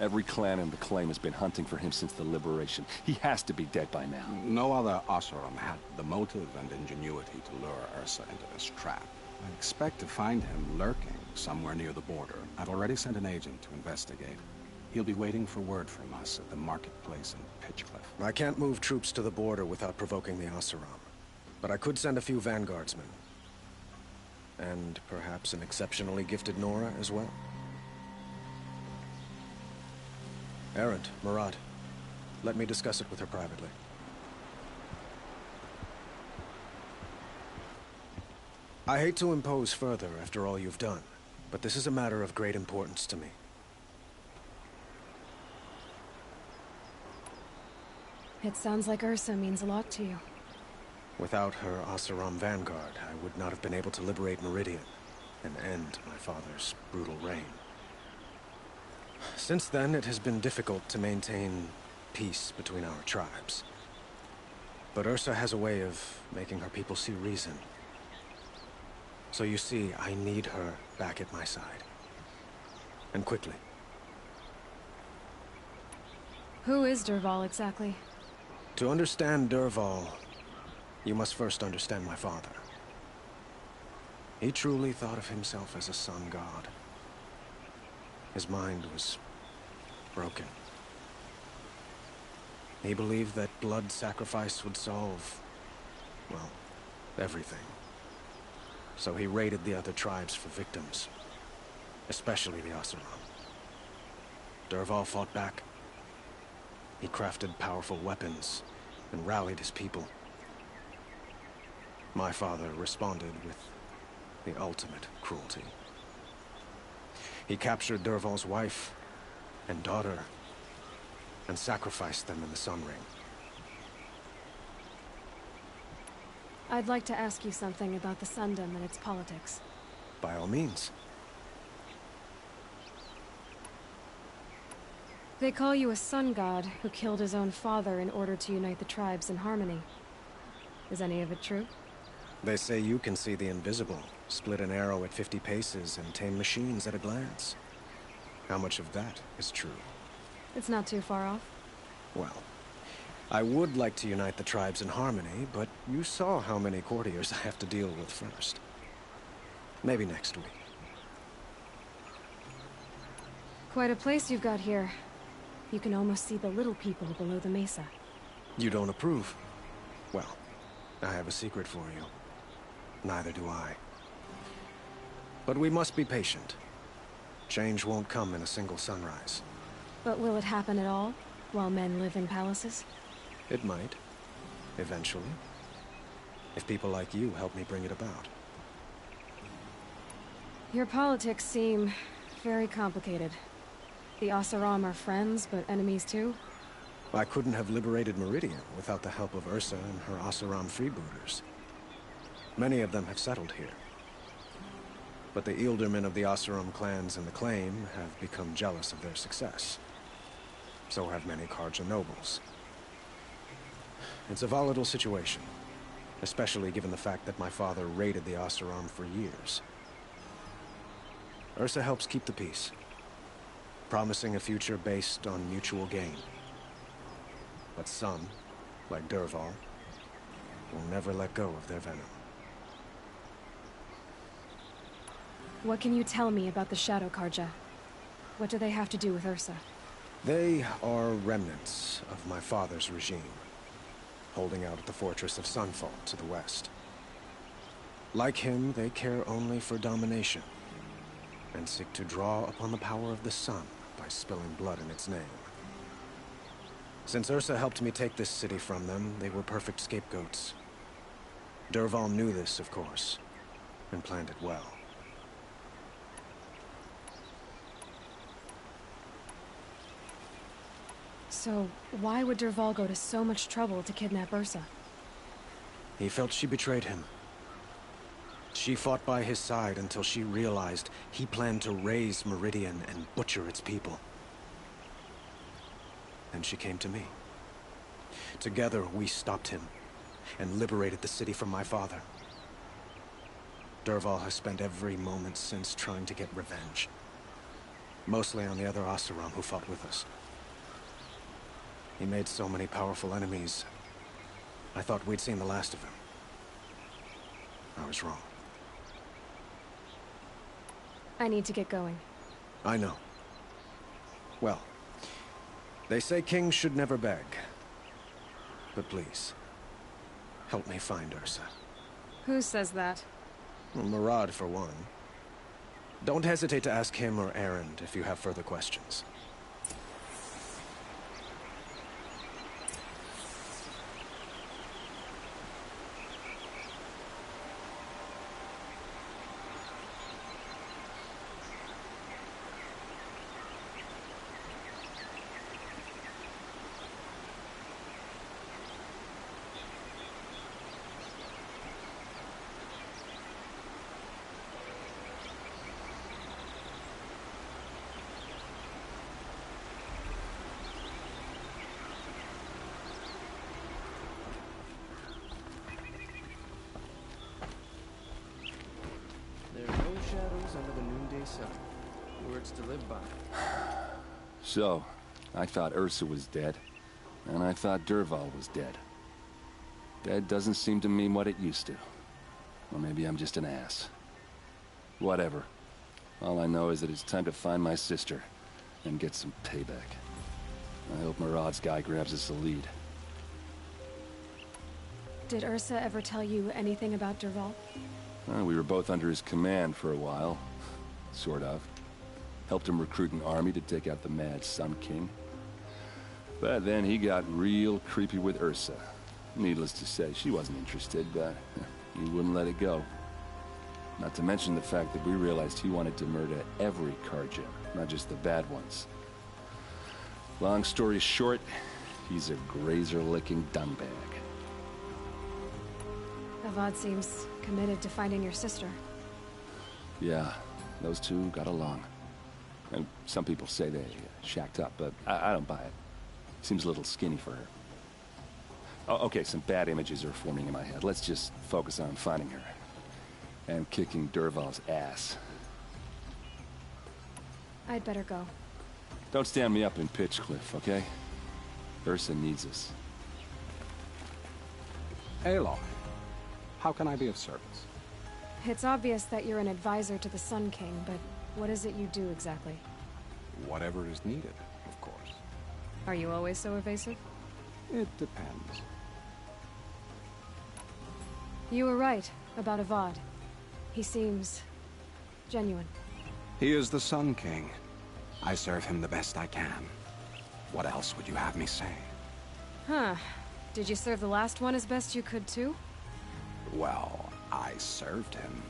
Speaker 6: Every clan in the claim has been hunting for him since the liberation. He has to be dead by now.
Speaker 11: No other Oseram had the motive and ingenuity to lure Ursa into this trap. I expect to find him lurking somewhere near the border. I've already sent an agent to investigate. He'll be waiting for word from us at the marketplace in Pitchcliff.
Speaker 13: I can't move troops to the border without provoking the Oseram. But I could send a few vanguardsmen. And perhaps an exceptionally gifted Nora as well. Erend, Murad, let me discuss it with her privately. I hate to impose further after all you've done, but this is a matter of great importance to me.
Speaker 1: It sounds like Ursa means a lot to you.
Speaker 13: Without her Oseram vanguard, I would not have been able to liberate Meridian and end my father's brutal reign. Since then, it has been difficult to maintain peace between our tribes. But Ursa has a way of making her people see reason. So you see, I need her back at my side. And quickly.
Speaker 1: Who is Dervahl exactly?
Speaker 13: To understand Dervahl, you must first understand my father. He truly thought of himself as a sun god. His mind was broken. He believed that blood sacrifice would solve, well, everything. So he raided the other tribes for victims, especially the Oseram. Dervahl fought back. He crafted powerful weapons and rallied his people. My father responded with the ultimate cruelty. He captured Dervahl's wife and daughter and sacrificed them in the Sun Ring.
Speaker 1: I'd like to ask you something about the Sundom and its politics.
Speaker 13: By all means.
Speaker 1: They call you a sun god who killed his own father in order to unite the tribes in harmony. Is any of it true?
Speaker 13: They say you can see the invisible, split an arrow at 50 paces, and tame machines at a glance. How much of that is true?
Speaker 1: It's not too far off.
Speaker 13: Well, I would like to unite the tribes in harmony, but you saw how many courtiers I have to deal with first. Maybe next week.
Speaker 1: Quite a place you've got here. You can almost see the little people below the mesa.
Speaker 13: You don't approve? Well, I have a secret for you. Neither do I. But we must be patient. Change won't come in a single sunrise.
Speaker 1: But will it happen at all, while men live in palaces?
Speaker 13: It might. Eventually. If people like you help me bring it about.
Speaker 1: Your politics seem very complicated. The Oseram are friends, but enemies too?
Speaker 13: I couldn't have liberated Meridian without the help of Ursa and her Oseram freebooters. Many of them have settled here. But the Ealdormen of the Oseram clans in the Claim have become jealous of their success. So have many Carja nobles. It's a volatile situation, especially given the fact that my father raided the Oseram for years. Ursa helps keep the peace, promising a future based on mutual gain. But some, like Dervahl, will never let go of their venom.
Speaker 1: What can you tell me about the Shadow Carja? What do they have to do with Ursa?
Speaker 13: They are remnants of my father's regime, holding out at the fortress of Sunfall to the west. Like him, they care only for domination, and seek to draw upon the power of the sun by spilling blood in its name. Since Ursa helped me take this city from them, they were perfect scapegoats. Dervahl knew this, of course, and planned it well.
Speaker 1: So, why would Dervahl go to so much trouble to kidnap Ursa?
Speaker 13: He felt she betrayed him. She fought by his side until she realized he planned to raise Meridian and butcher its people. Then she came to me. Together, we stopped him and liberated the city from my father. Dervahl has spent every moment since trying to get revenge. Mostly on the other Oseram who fought with us. He made so many powerful enemies, I thought we'd seen the last of him. I was wrong.
Speaker 1: I need to get going.
Speaker 13: I know. Well, they say kings should never beg. But please, help me find Ursa.
Speaker 1: Who says that?
Speaker 13: Well, Murad, for one. Don't hesitate to ask him or Erend if you have further questions.
Speaker 6: So, I thought Ursa was dead, and I thought Dervahl was dead. Dead doesn't seem to mean what it used to. Or maybe I'm just an ass. Whatever. All I know is that it's time to find my sister and get some payback. I hope Murad's guy grabs us a lead.
Speaker 1: Did Ursa ever tell you anything about Dervahl?
Speaker 6: We were both under his command for a while. Sort of. Helped him recruit an army to take out the Mad Sun King. But then he got real creepy with Ursa. Needless to say, she wasn't interested, but he wouldn't let it go. Not to mention the fact that we realized he wanted to murder every Karja, not just the bad ones. Long story short, he's a grazer-licking dungbag.
Speaker 1: Avad seems committed to finding your sister.
Speaker 6: Yeah, those two got along. And some people say they shacked up, but I don't buy it. Seems a little skinny for her. Oh, okay, some bad images are forming in my head. Let's just focus on finding her. And kicking Dervahl's ass.
Speaker 1: I'd better go.
Speaker 6: Don't stand me up in Pitchcliff, okay? Ursa needs us.
Speaker 11: Aloy, how can I be of service?
Speaker 1: It's obvious that you're an advisor to the Sun King, but what is it you do exactly?
Speaker 11: Whatever is needed, of course.
Speaker 1: Are you always so evasive?
Speaker 11: It depends.
Speaker 1: You were right about Avad. He seems genuine.
Speaker 11: He is the Sun King. I serve him the best I can. What else would you have me say?
Speaker 1: Huh. Did you serve the last one as best you could, too?
Speaker 11: Well, I served him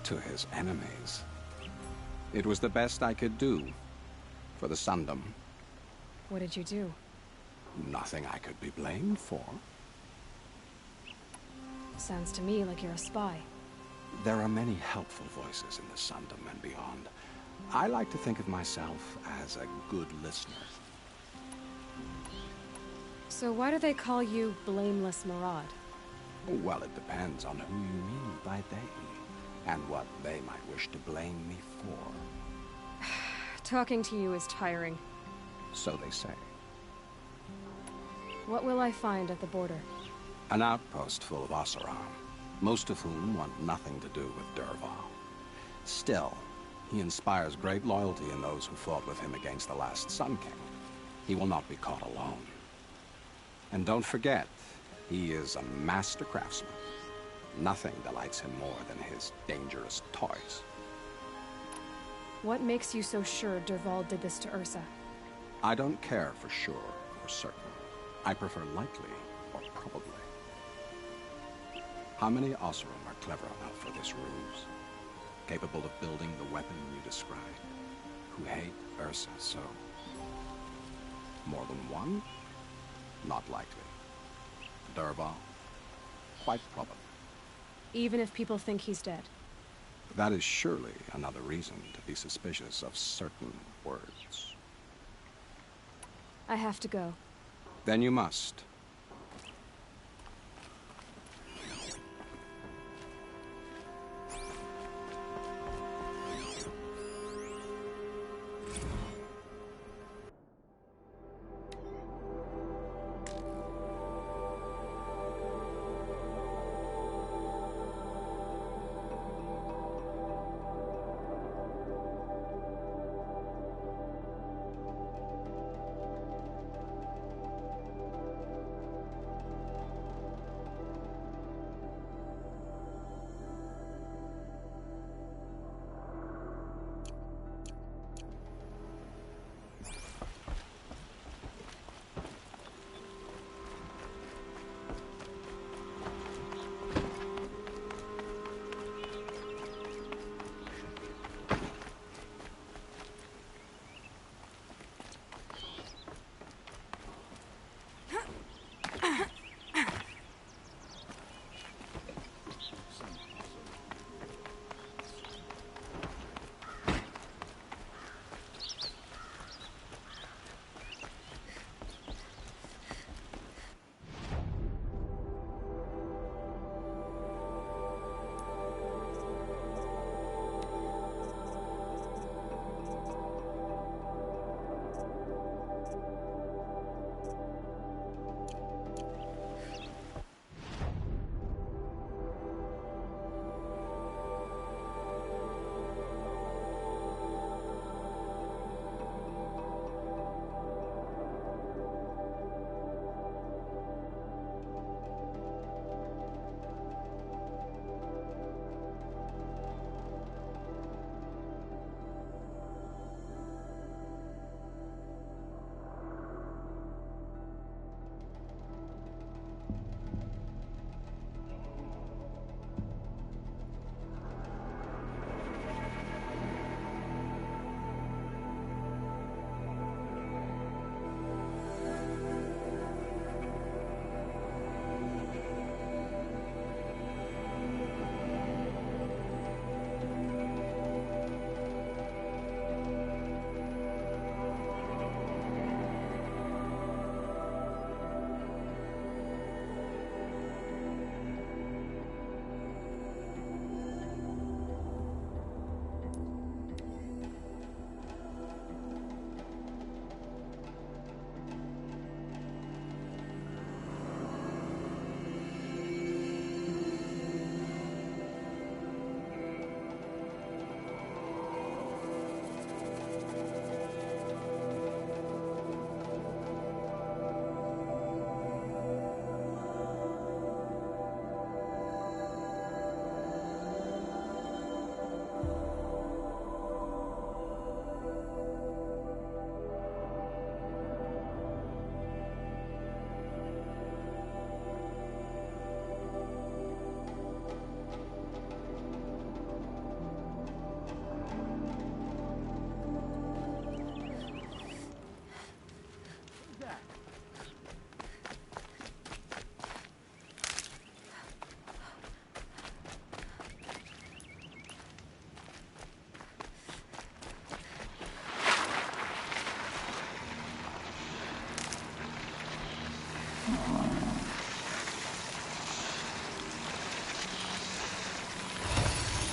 Speaker 11: to his enemies. It was the best I could do for the Sundom.
Speaker 1: What did you do?
Speaker 11: Nothing I could be blamed for.
Speaker 1: Sounds to me like you're a spy.
Speaker 11: There are many helpful voices in the Sundom and beyond. I like to think of myself as a good listener.
Speaker 1: So why do they call you Blameless Murad?
Speaker 11: Well, it depends on who you mean by they, and what they might wish to blame me for.
Speaker 1: Talking to you is tiring.
Speaker 11: So they say.
Speaker 1: What will I find at the border?
Speaker 11: An outpost full of Oseram, most of whom want nothing to do with Dervahl. Still, he inspires great loyalty in those who fought with him against the last Sun King. He will not be caught alone. And don't forget, he is a master craftsman. Nothing delights him more than his dangerous toys.
Speaker 1: What makes you so sure Dervahl did this to Ursa?
Speaker 11: I don't care for sure or certain. I prefer likely or probably. How many Oseram are clever enough for this ruse? Capable of building the weapon you described? Who hate Ursa so? More than one? Not likely. Dervahl? Quite probably.
Speaker 1: Even if people think he's dead?
Speaker 11: That is surely another reason to be suspicious of certain words.
Speaker 1: I have to go.
Speaker 11: Then you must.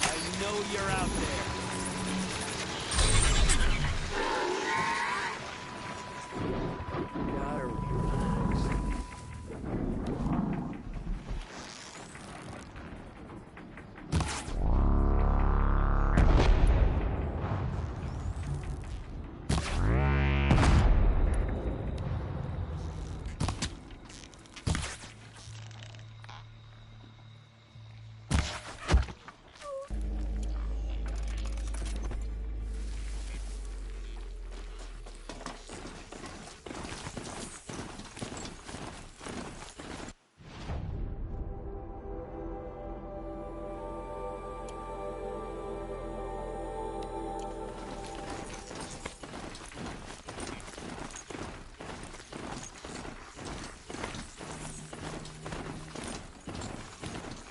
Speaker 14: I know you're out there. Gotta relax.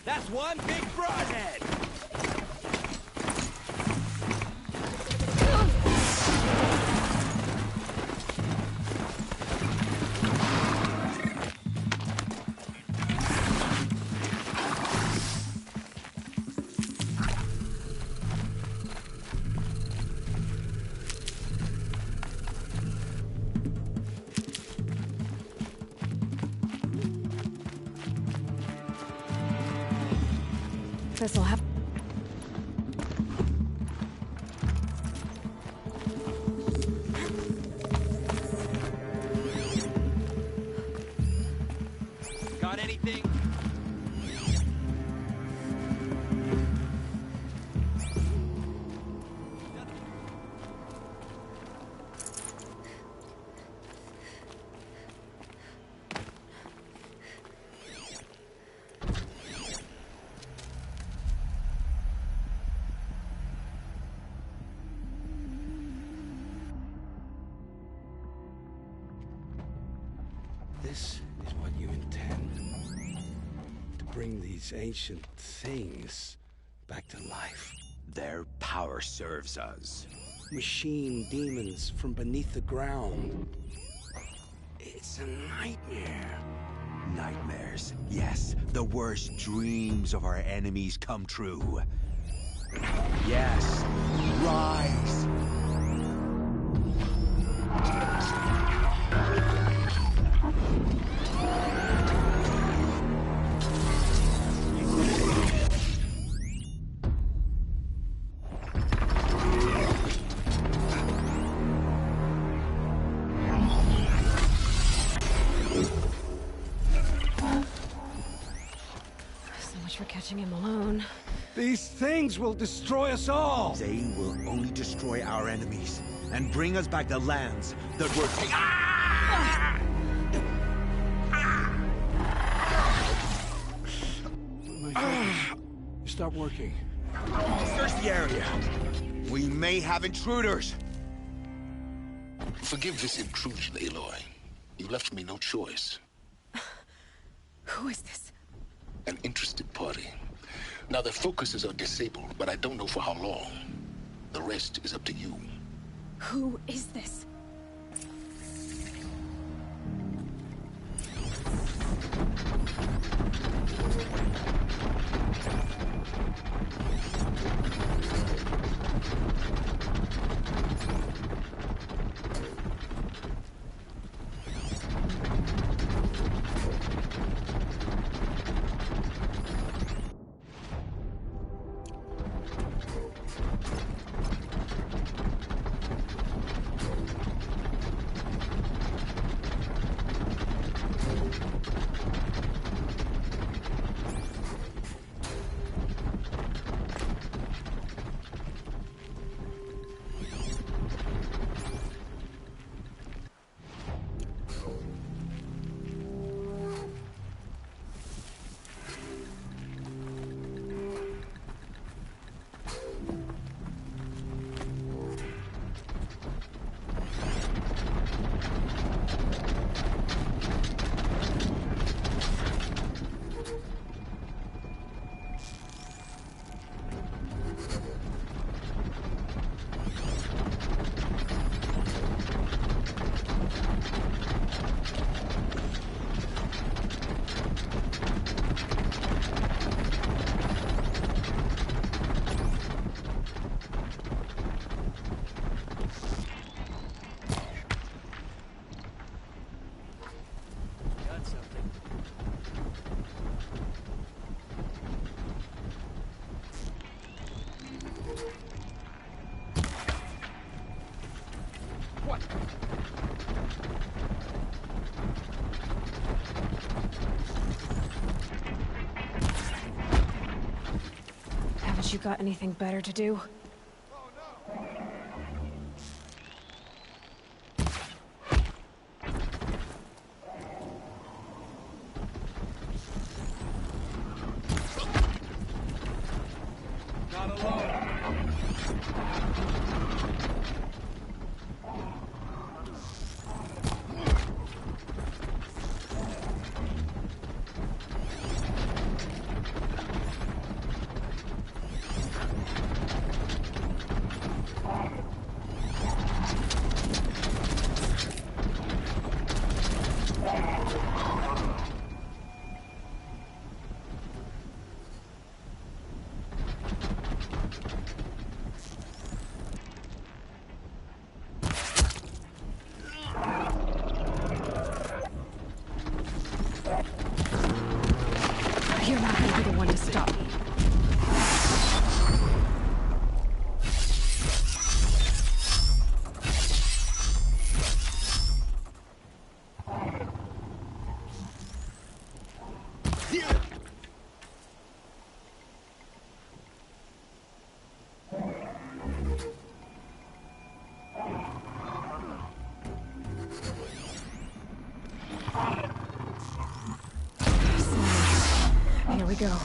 Speaker 14: That's one big broadhead!
Speaker 1: This'll have...
Speaker 14: Got anything?
Speaker 11: This is what you intend. To bring these ancient things back to life.
Speaker 15: Their power serves us.
Speaker 11: Machine demons from beneath the ground. It's a nightmare.
Speaker 15: Nightmares. Yes, the worst dreams of our enemies come true. Yes, rise!
Speaker 1: So much for catching him alone.
Speaker 11: These things will destroy us all!
Speaker 15: They will only destroy our enemies and bring us back the lands that were taken.
Speaker 11: You stop working.
Speaker 15: Search the area. We may have intruders.
Speaker 16: Forgive this intrusion, Aloy. You left me no choice.
Speaker 1: Who is this?
Speaker 16: An interested party. Now, their focuses are disabled, but I don't know for how long. The rest is up to you.
Speaker 1: Who is this? You got anything better to do?
Speaker 14: Not alone.
Speaker 1: You're not gonna be the one to stop me. Here we go.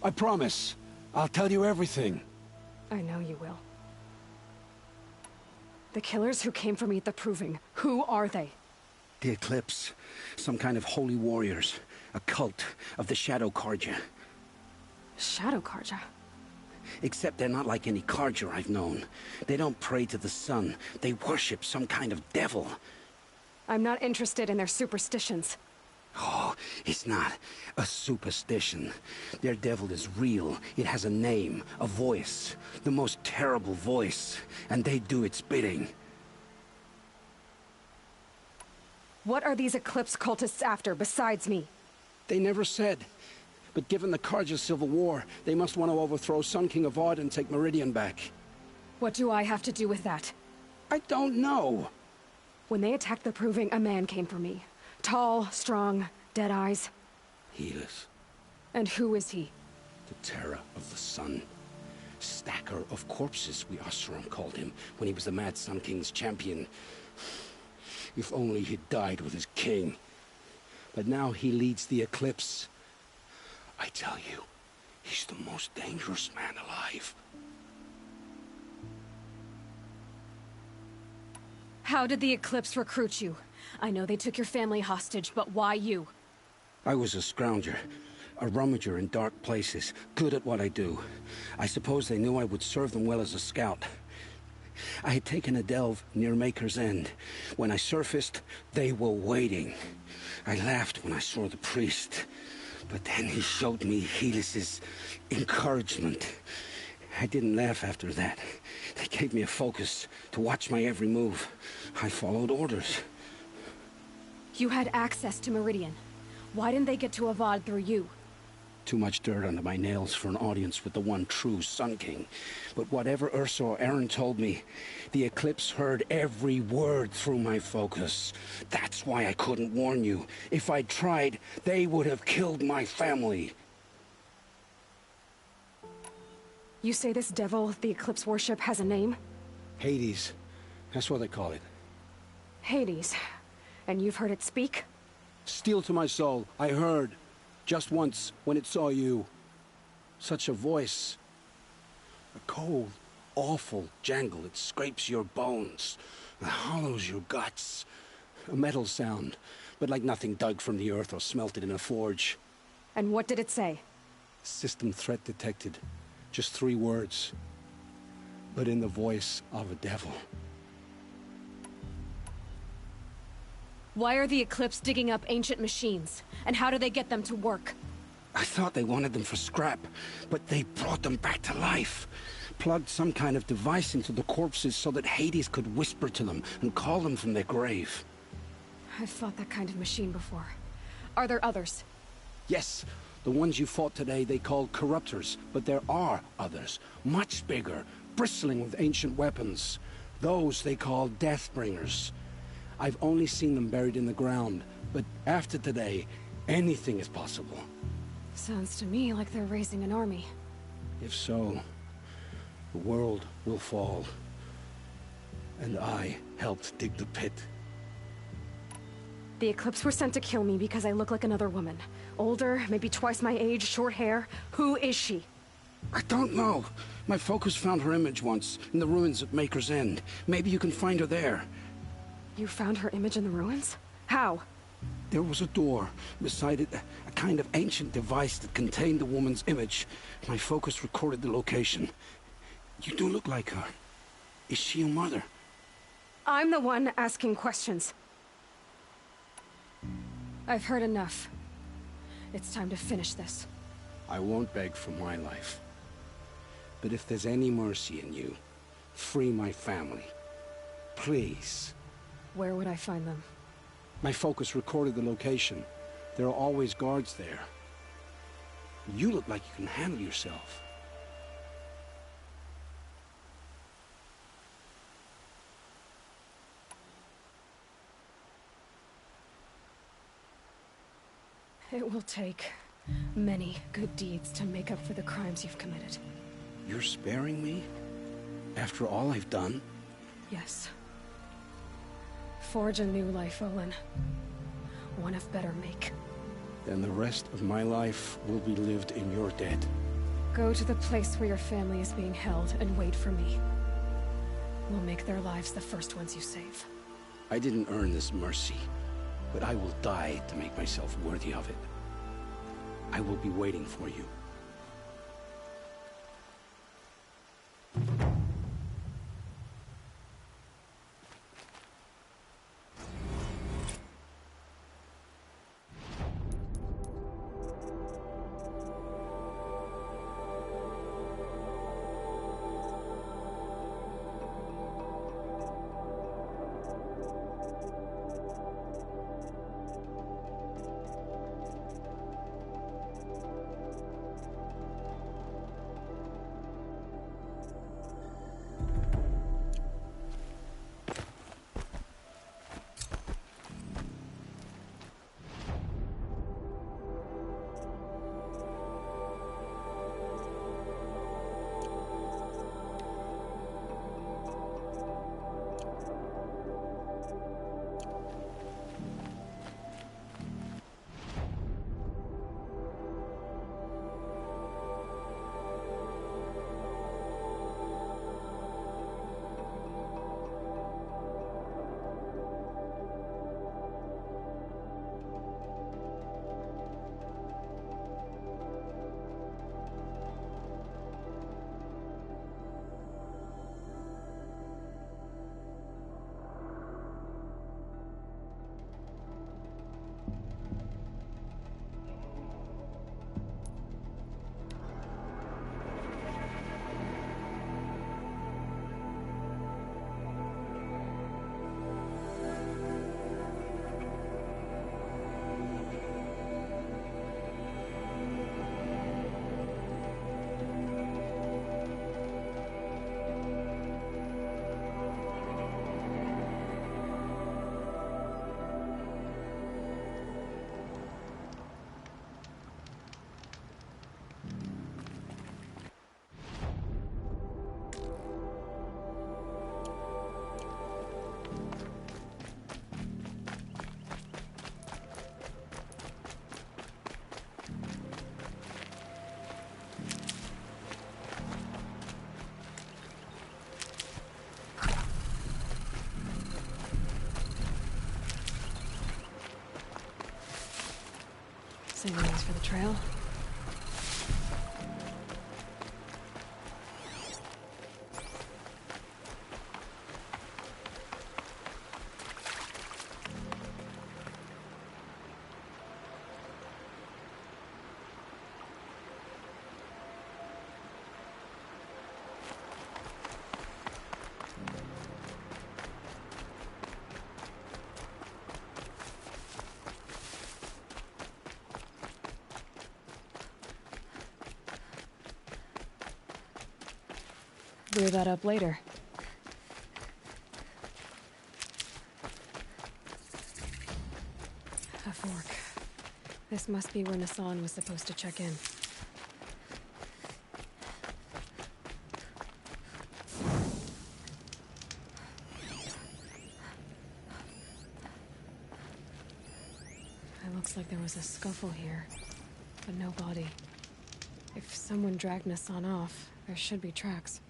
Speaker 11: I promise. I'll tell you everything.
Speaker 1: I know you will. The killers who came for me at the Proving, who are they?
Speaker 17: The Eclipse. Some kind of holy warriors. A cult of the Shadow Carja.
Speaker 1: Shadow Carja?
Speaker 17: Except they're not like any Carja I've known. They don't pray to the sun. They worship some kind of devil.
Speaker 1: I'm not interested in their superstitions.
Speaker 17: Oh, it's not a superstition. Their devil is real. It has a name, a voice. The most terrible voice. And they do its bidding.
Speaker 1: What are these Eclipse cultists after, besides me?
Speaker 17: They never said. But given the Carja civil war, they must want to overthrow Sun King Avad and take Meridian back.
Speaker 1: What do I have to do with that?
Speaker 17: I don't know.
Speaker 1: When they attacked the Proving, a man came for me. Tall, strong, dead eyes.
Speaker 17: Helis.
Speaker 1: And who is he?
Speaker 17: The terror of the sun. Stacker of corpses, we Oseram called him, when he was the Mad Sun King's champion. If only he'd died with his king. But now he leads the Eclipse. I tell you, he's the most dangerous man alive.
Speaker 1: How did the Eclipse recruit you? I know they took your family hostage, but why you?
Speaker 17: I was a scrounger. A rummager in dark places, good at what I do. I suppose they knew I would serve them well as a scout. I had taken a delve near Maker's End. When I surfaced, they were waiting. I laughed when I saw the priest, but then he showed me Helis's encouragement. I didn't laugh after that. They gave me a focus to watch my every move. I followed orders.
Speaker 1: You had access to Meridian. Why didn't they get to Avad through you?
Speaker 17: Too much dirt under my nails for an audience with the one true Sun King. But whatever Ursa or Aaron told me, the Eclipse heard every word through my focus. That's why I couldn't warn you. If I'd tried, they would have killed my family.
Speaker 1: You say this devil the Eclipse worship has a name?
Speaker 17: Hades. That's what they call it.
Speaker 1: Hades. And you've heard it speak?
Speaker 17: Steel to my soul, I heard. Just once, when it saw you. Such a voice. A cold, awful jangle that scrapes your bones, that hollows your guts. A metal sound, but like nothing dug from the earth or smelted in a forge.
Speaker 1: And what did it say?
Speaker 17: System threat detected. Just 3 words. But in the voice of a devil.
Speaker 1: Why are the Eclipse digging up ancient machines? And how do they get them to work?
Speaker 17: I thought they wanted them for scrap, but they brought them back to life. Plugged some kind of device into the corpses so that Hades could whisper to them and call them from their grave.
Speaker 1: I've fought that kind of machine before. Are there others?
Speaker 17: Yes, the ones you fought today they called corruptors, but there are others, much bigger, bristling with ancient weapons. Those they call Deathbringers. I've only seen them buried in the ground, but after today, anything is possible.
Speaker 1: Sounds to me like they're raising an army.
Speaker 17: If so, the world will fall. And I helped dig the pit.
Speaker 1: The Eclipse were sent to kill me because I look like another woman. Older, maybe twice my age, short hair. Who is she?
Speaker 17: I don't know. My focus found her image once, in the ruins at Maker's End. Maybe you can find her there.
Speaker 1: You found her image in the ruins? How?
Speaker 17: There was a door. Beside it, a kind of ancient device that contained the woman's image. My focus recorded the location. You do look like her. Is she your mother?
Speaker 1: I'm the one asking questions. I've heard enough. It's time to finish this.
Speaker 17: I won't beg for my life. But if there's any mercy in you, free my family. Please.
Speaker 1: Where would I find them?
Speaker 17: My focus recorded the location. There are always guards there. You look like you can handle yourself.
Speaker 1: It will take many good deeds to make up for the crimes you've committed.
Speaker 17: You're sparing me? After all I've done?
Speaker 1: Yes. Forge a new life, Olin. One of better make.
Speaker 17: Then the rest of my life will be lived in your debt.
Speaker 1: Go to the place where your family is being held and wait for me. We'll make their lives the first ones you save.
Speaker 17: I didn't earn this mercy, but I will die to make myself worthy of it. I will be waiting for you.
Speaker 1: Saving these for the trail. Blew that up later. A fork. This must be where Nassan was supposed to check in. It looks like there was a scuffle here, but no body. If someone dragged Nassan off, there should be tracks.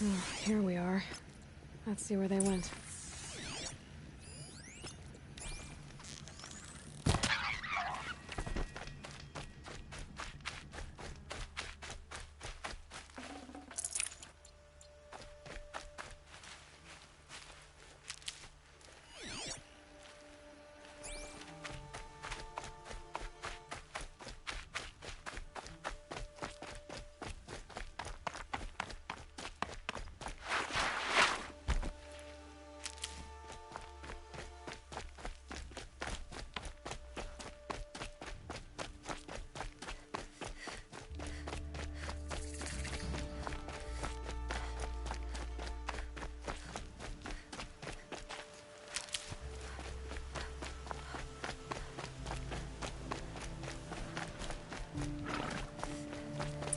Speaker 1: Oh, here we are. Let's see where they went.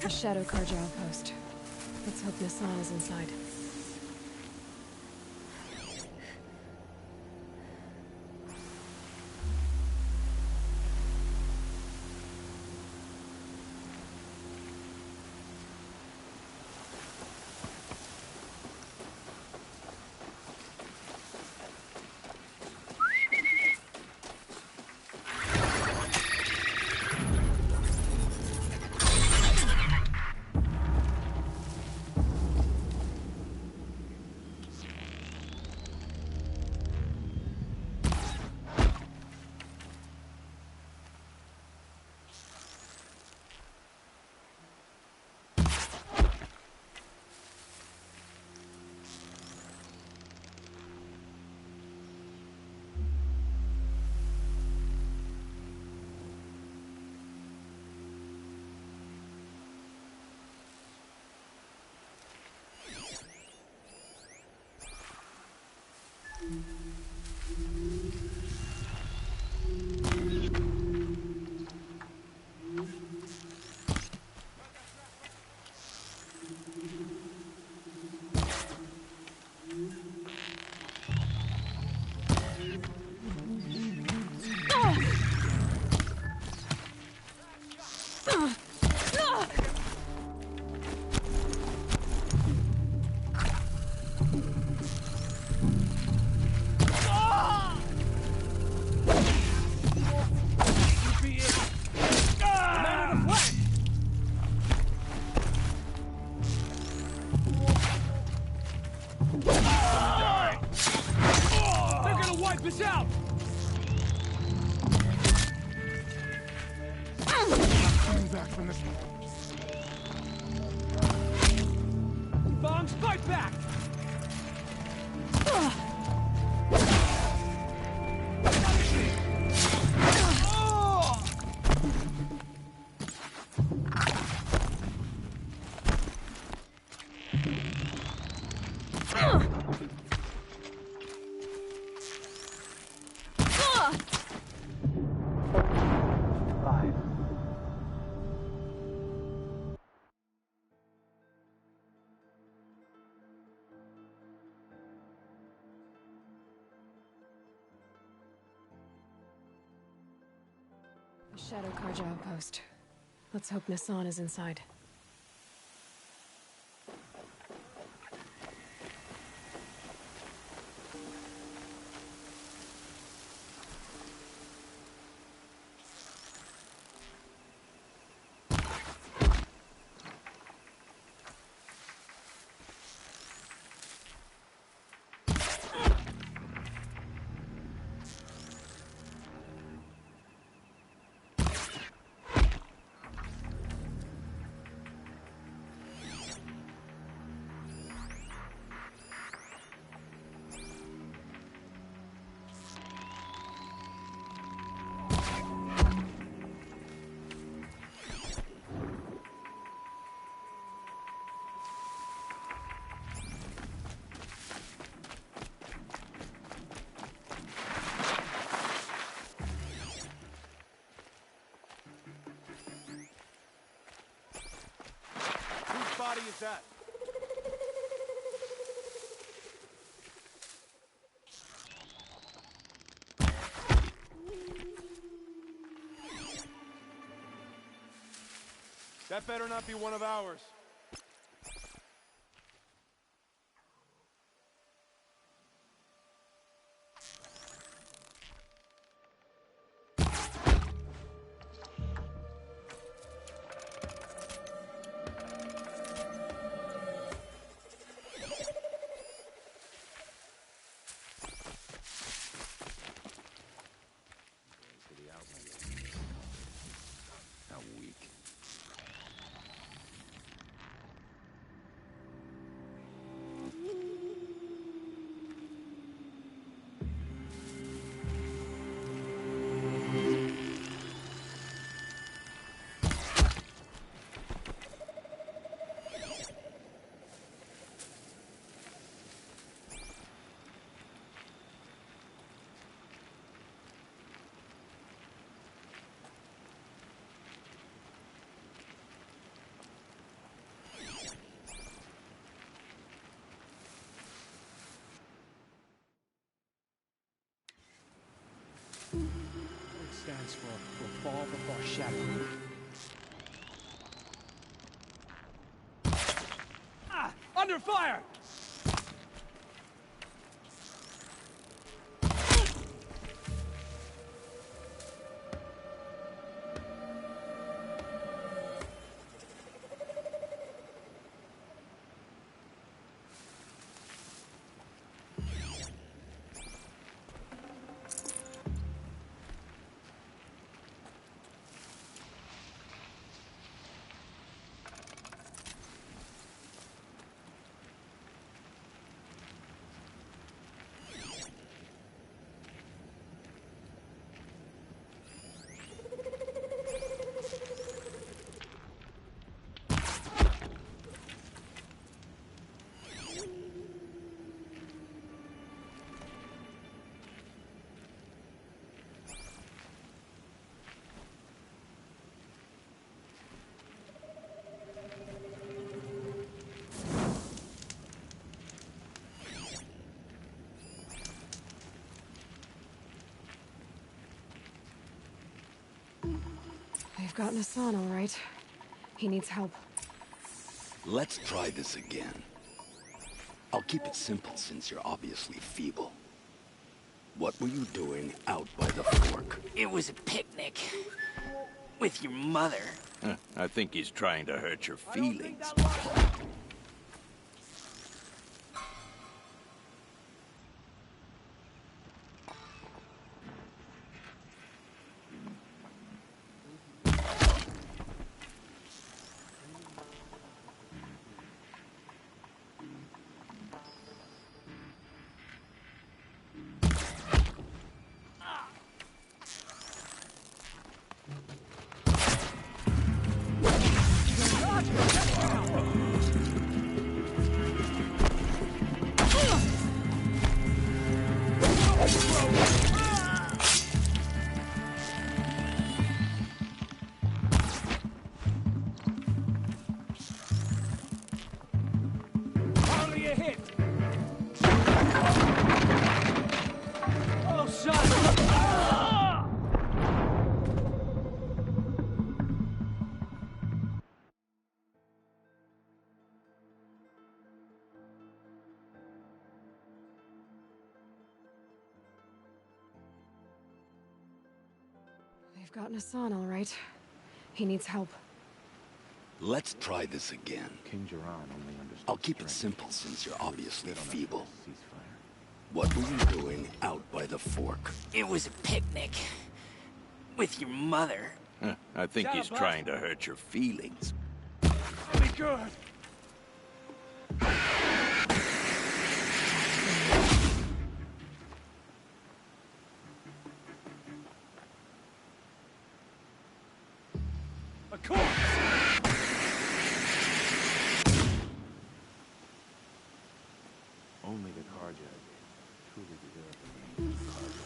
Speaker 1: A Shadow Carja outpost. Let's hope Nassan is inside. A Shadow Carja outpost. Let's hope Nassan is inside.
Speaker 8: That better not be one of ours.
Speaker 17: How weak.
Speaker 10: It stands for fall before shadow.
Speaker 14: Ah! Under fire!
Speaker 1: They've gotten Hassan, all right. He needs help.
Speaker 17: Let's try this again. I'll keep it simple since you're obviously feeble. What were you doing out by the fork?
Speaker 18: It was a picnic. With your mother.
Speaker 19: I think he's trying to hurt your feelings.
Speaker 14: Hardly a hit! Oh, shot! Ah!
Speaker 1: They've gotten Hassan, all right. He needs help.
Speaker 17: Let's try this again.
Speaker 10: King Jiran only understood.
Speaker 17: I'll keep it simple since you're obviously feeble. What were you doing out by the fork?
Speaker 18: It was a picnic. With your mother.
Speaker 19: I think he's trying to hurt your feelings.
Speaker 14: Be good! A corpse!
Speaker 10: Only the Karja truly deserve the name Karja.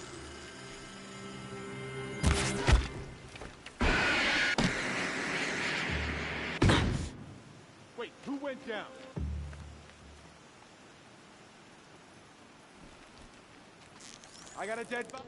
Speaker 8: Wait, who went down? I got a dead body.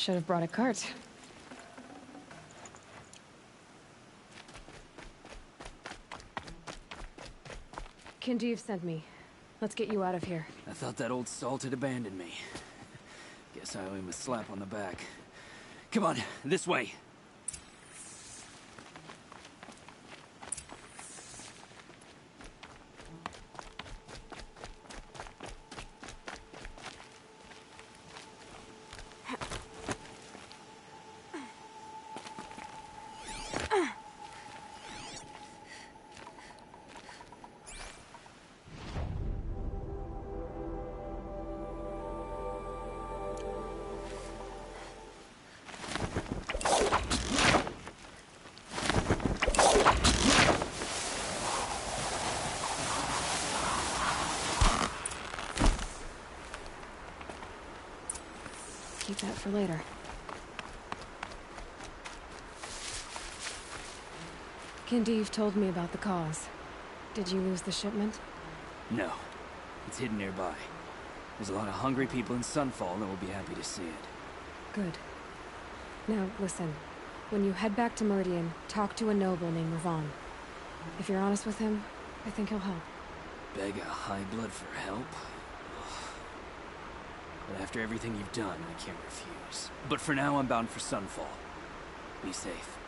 Speaker 1: Should have brought a cart. Kindeev sent me. Let's get you out of here.
Speaker 18: I thought that old salt had abandoned me. Guess I owe him a slap on the back. Come on, this way.
Speaker 1: Keep that for later. Kindeev told me about the cause. Did you lose the shipment?
Speaker 18: No. It's hidden nearby. There's a lot of hungry people in Sunfall that will be happy to see it.
Speaker 1: Good. Now, listen. When you head back to Meridian, talk to a noble named Ravon. If you're honest with him, I think he'll help.
Speaker 18: Beg a high blood for help? But after everything you've done, I can't refuse. But for now, I'm bound for Sunfall. Be safe.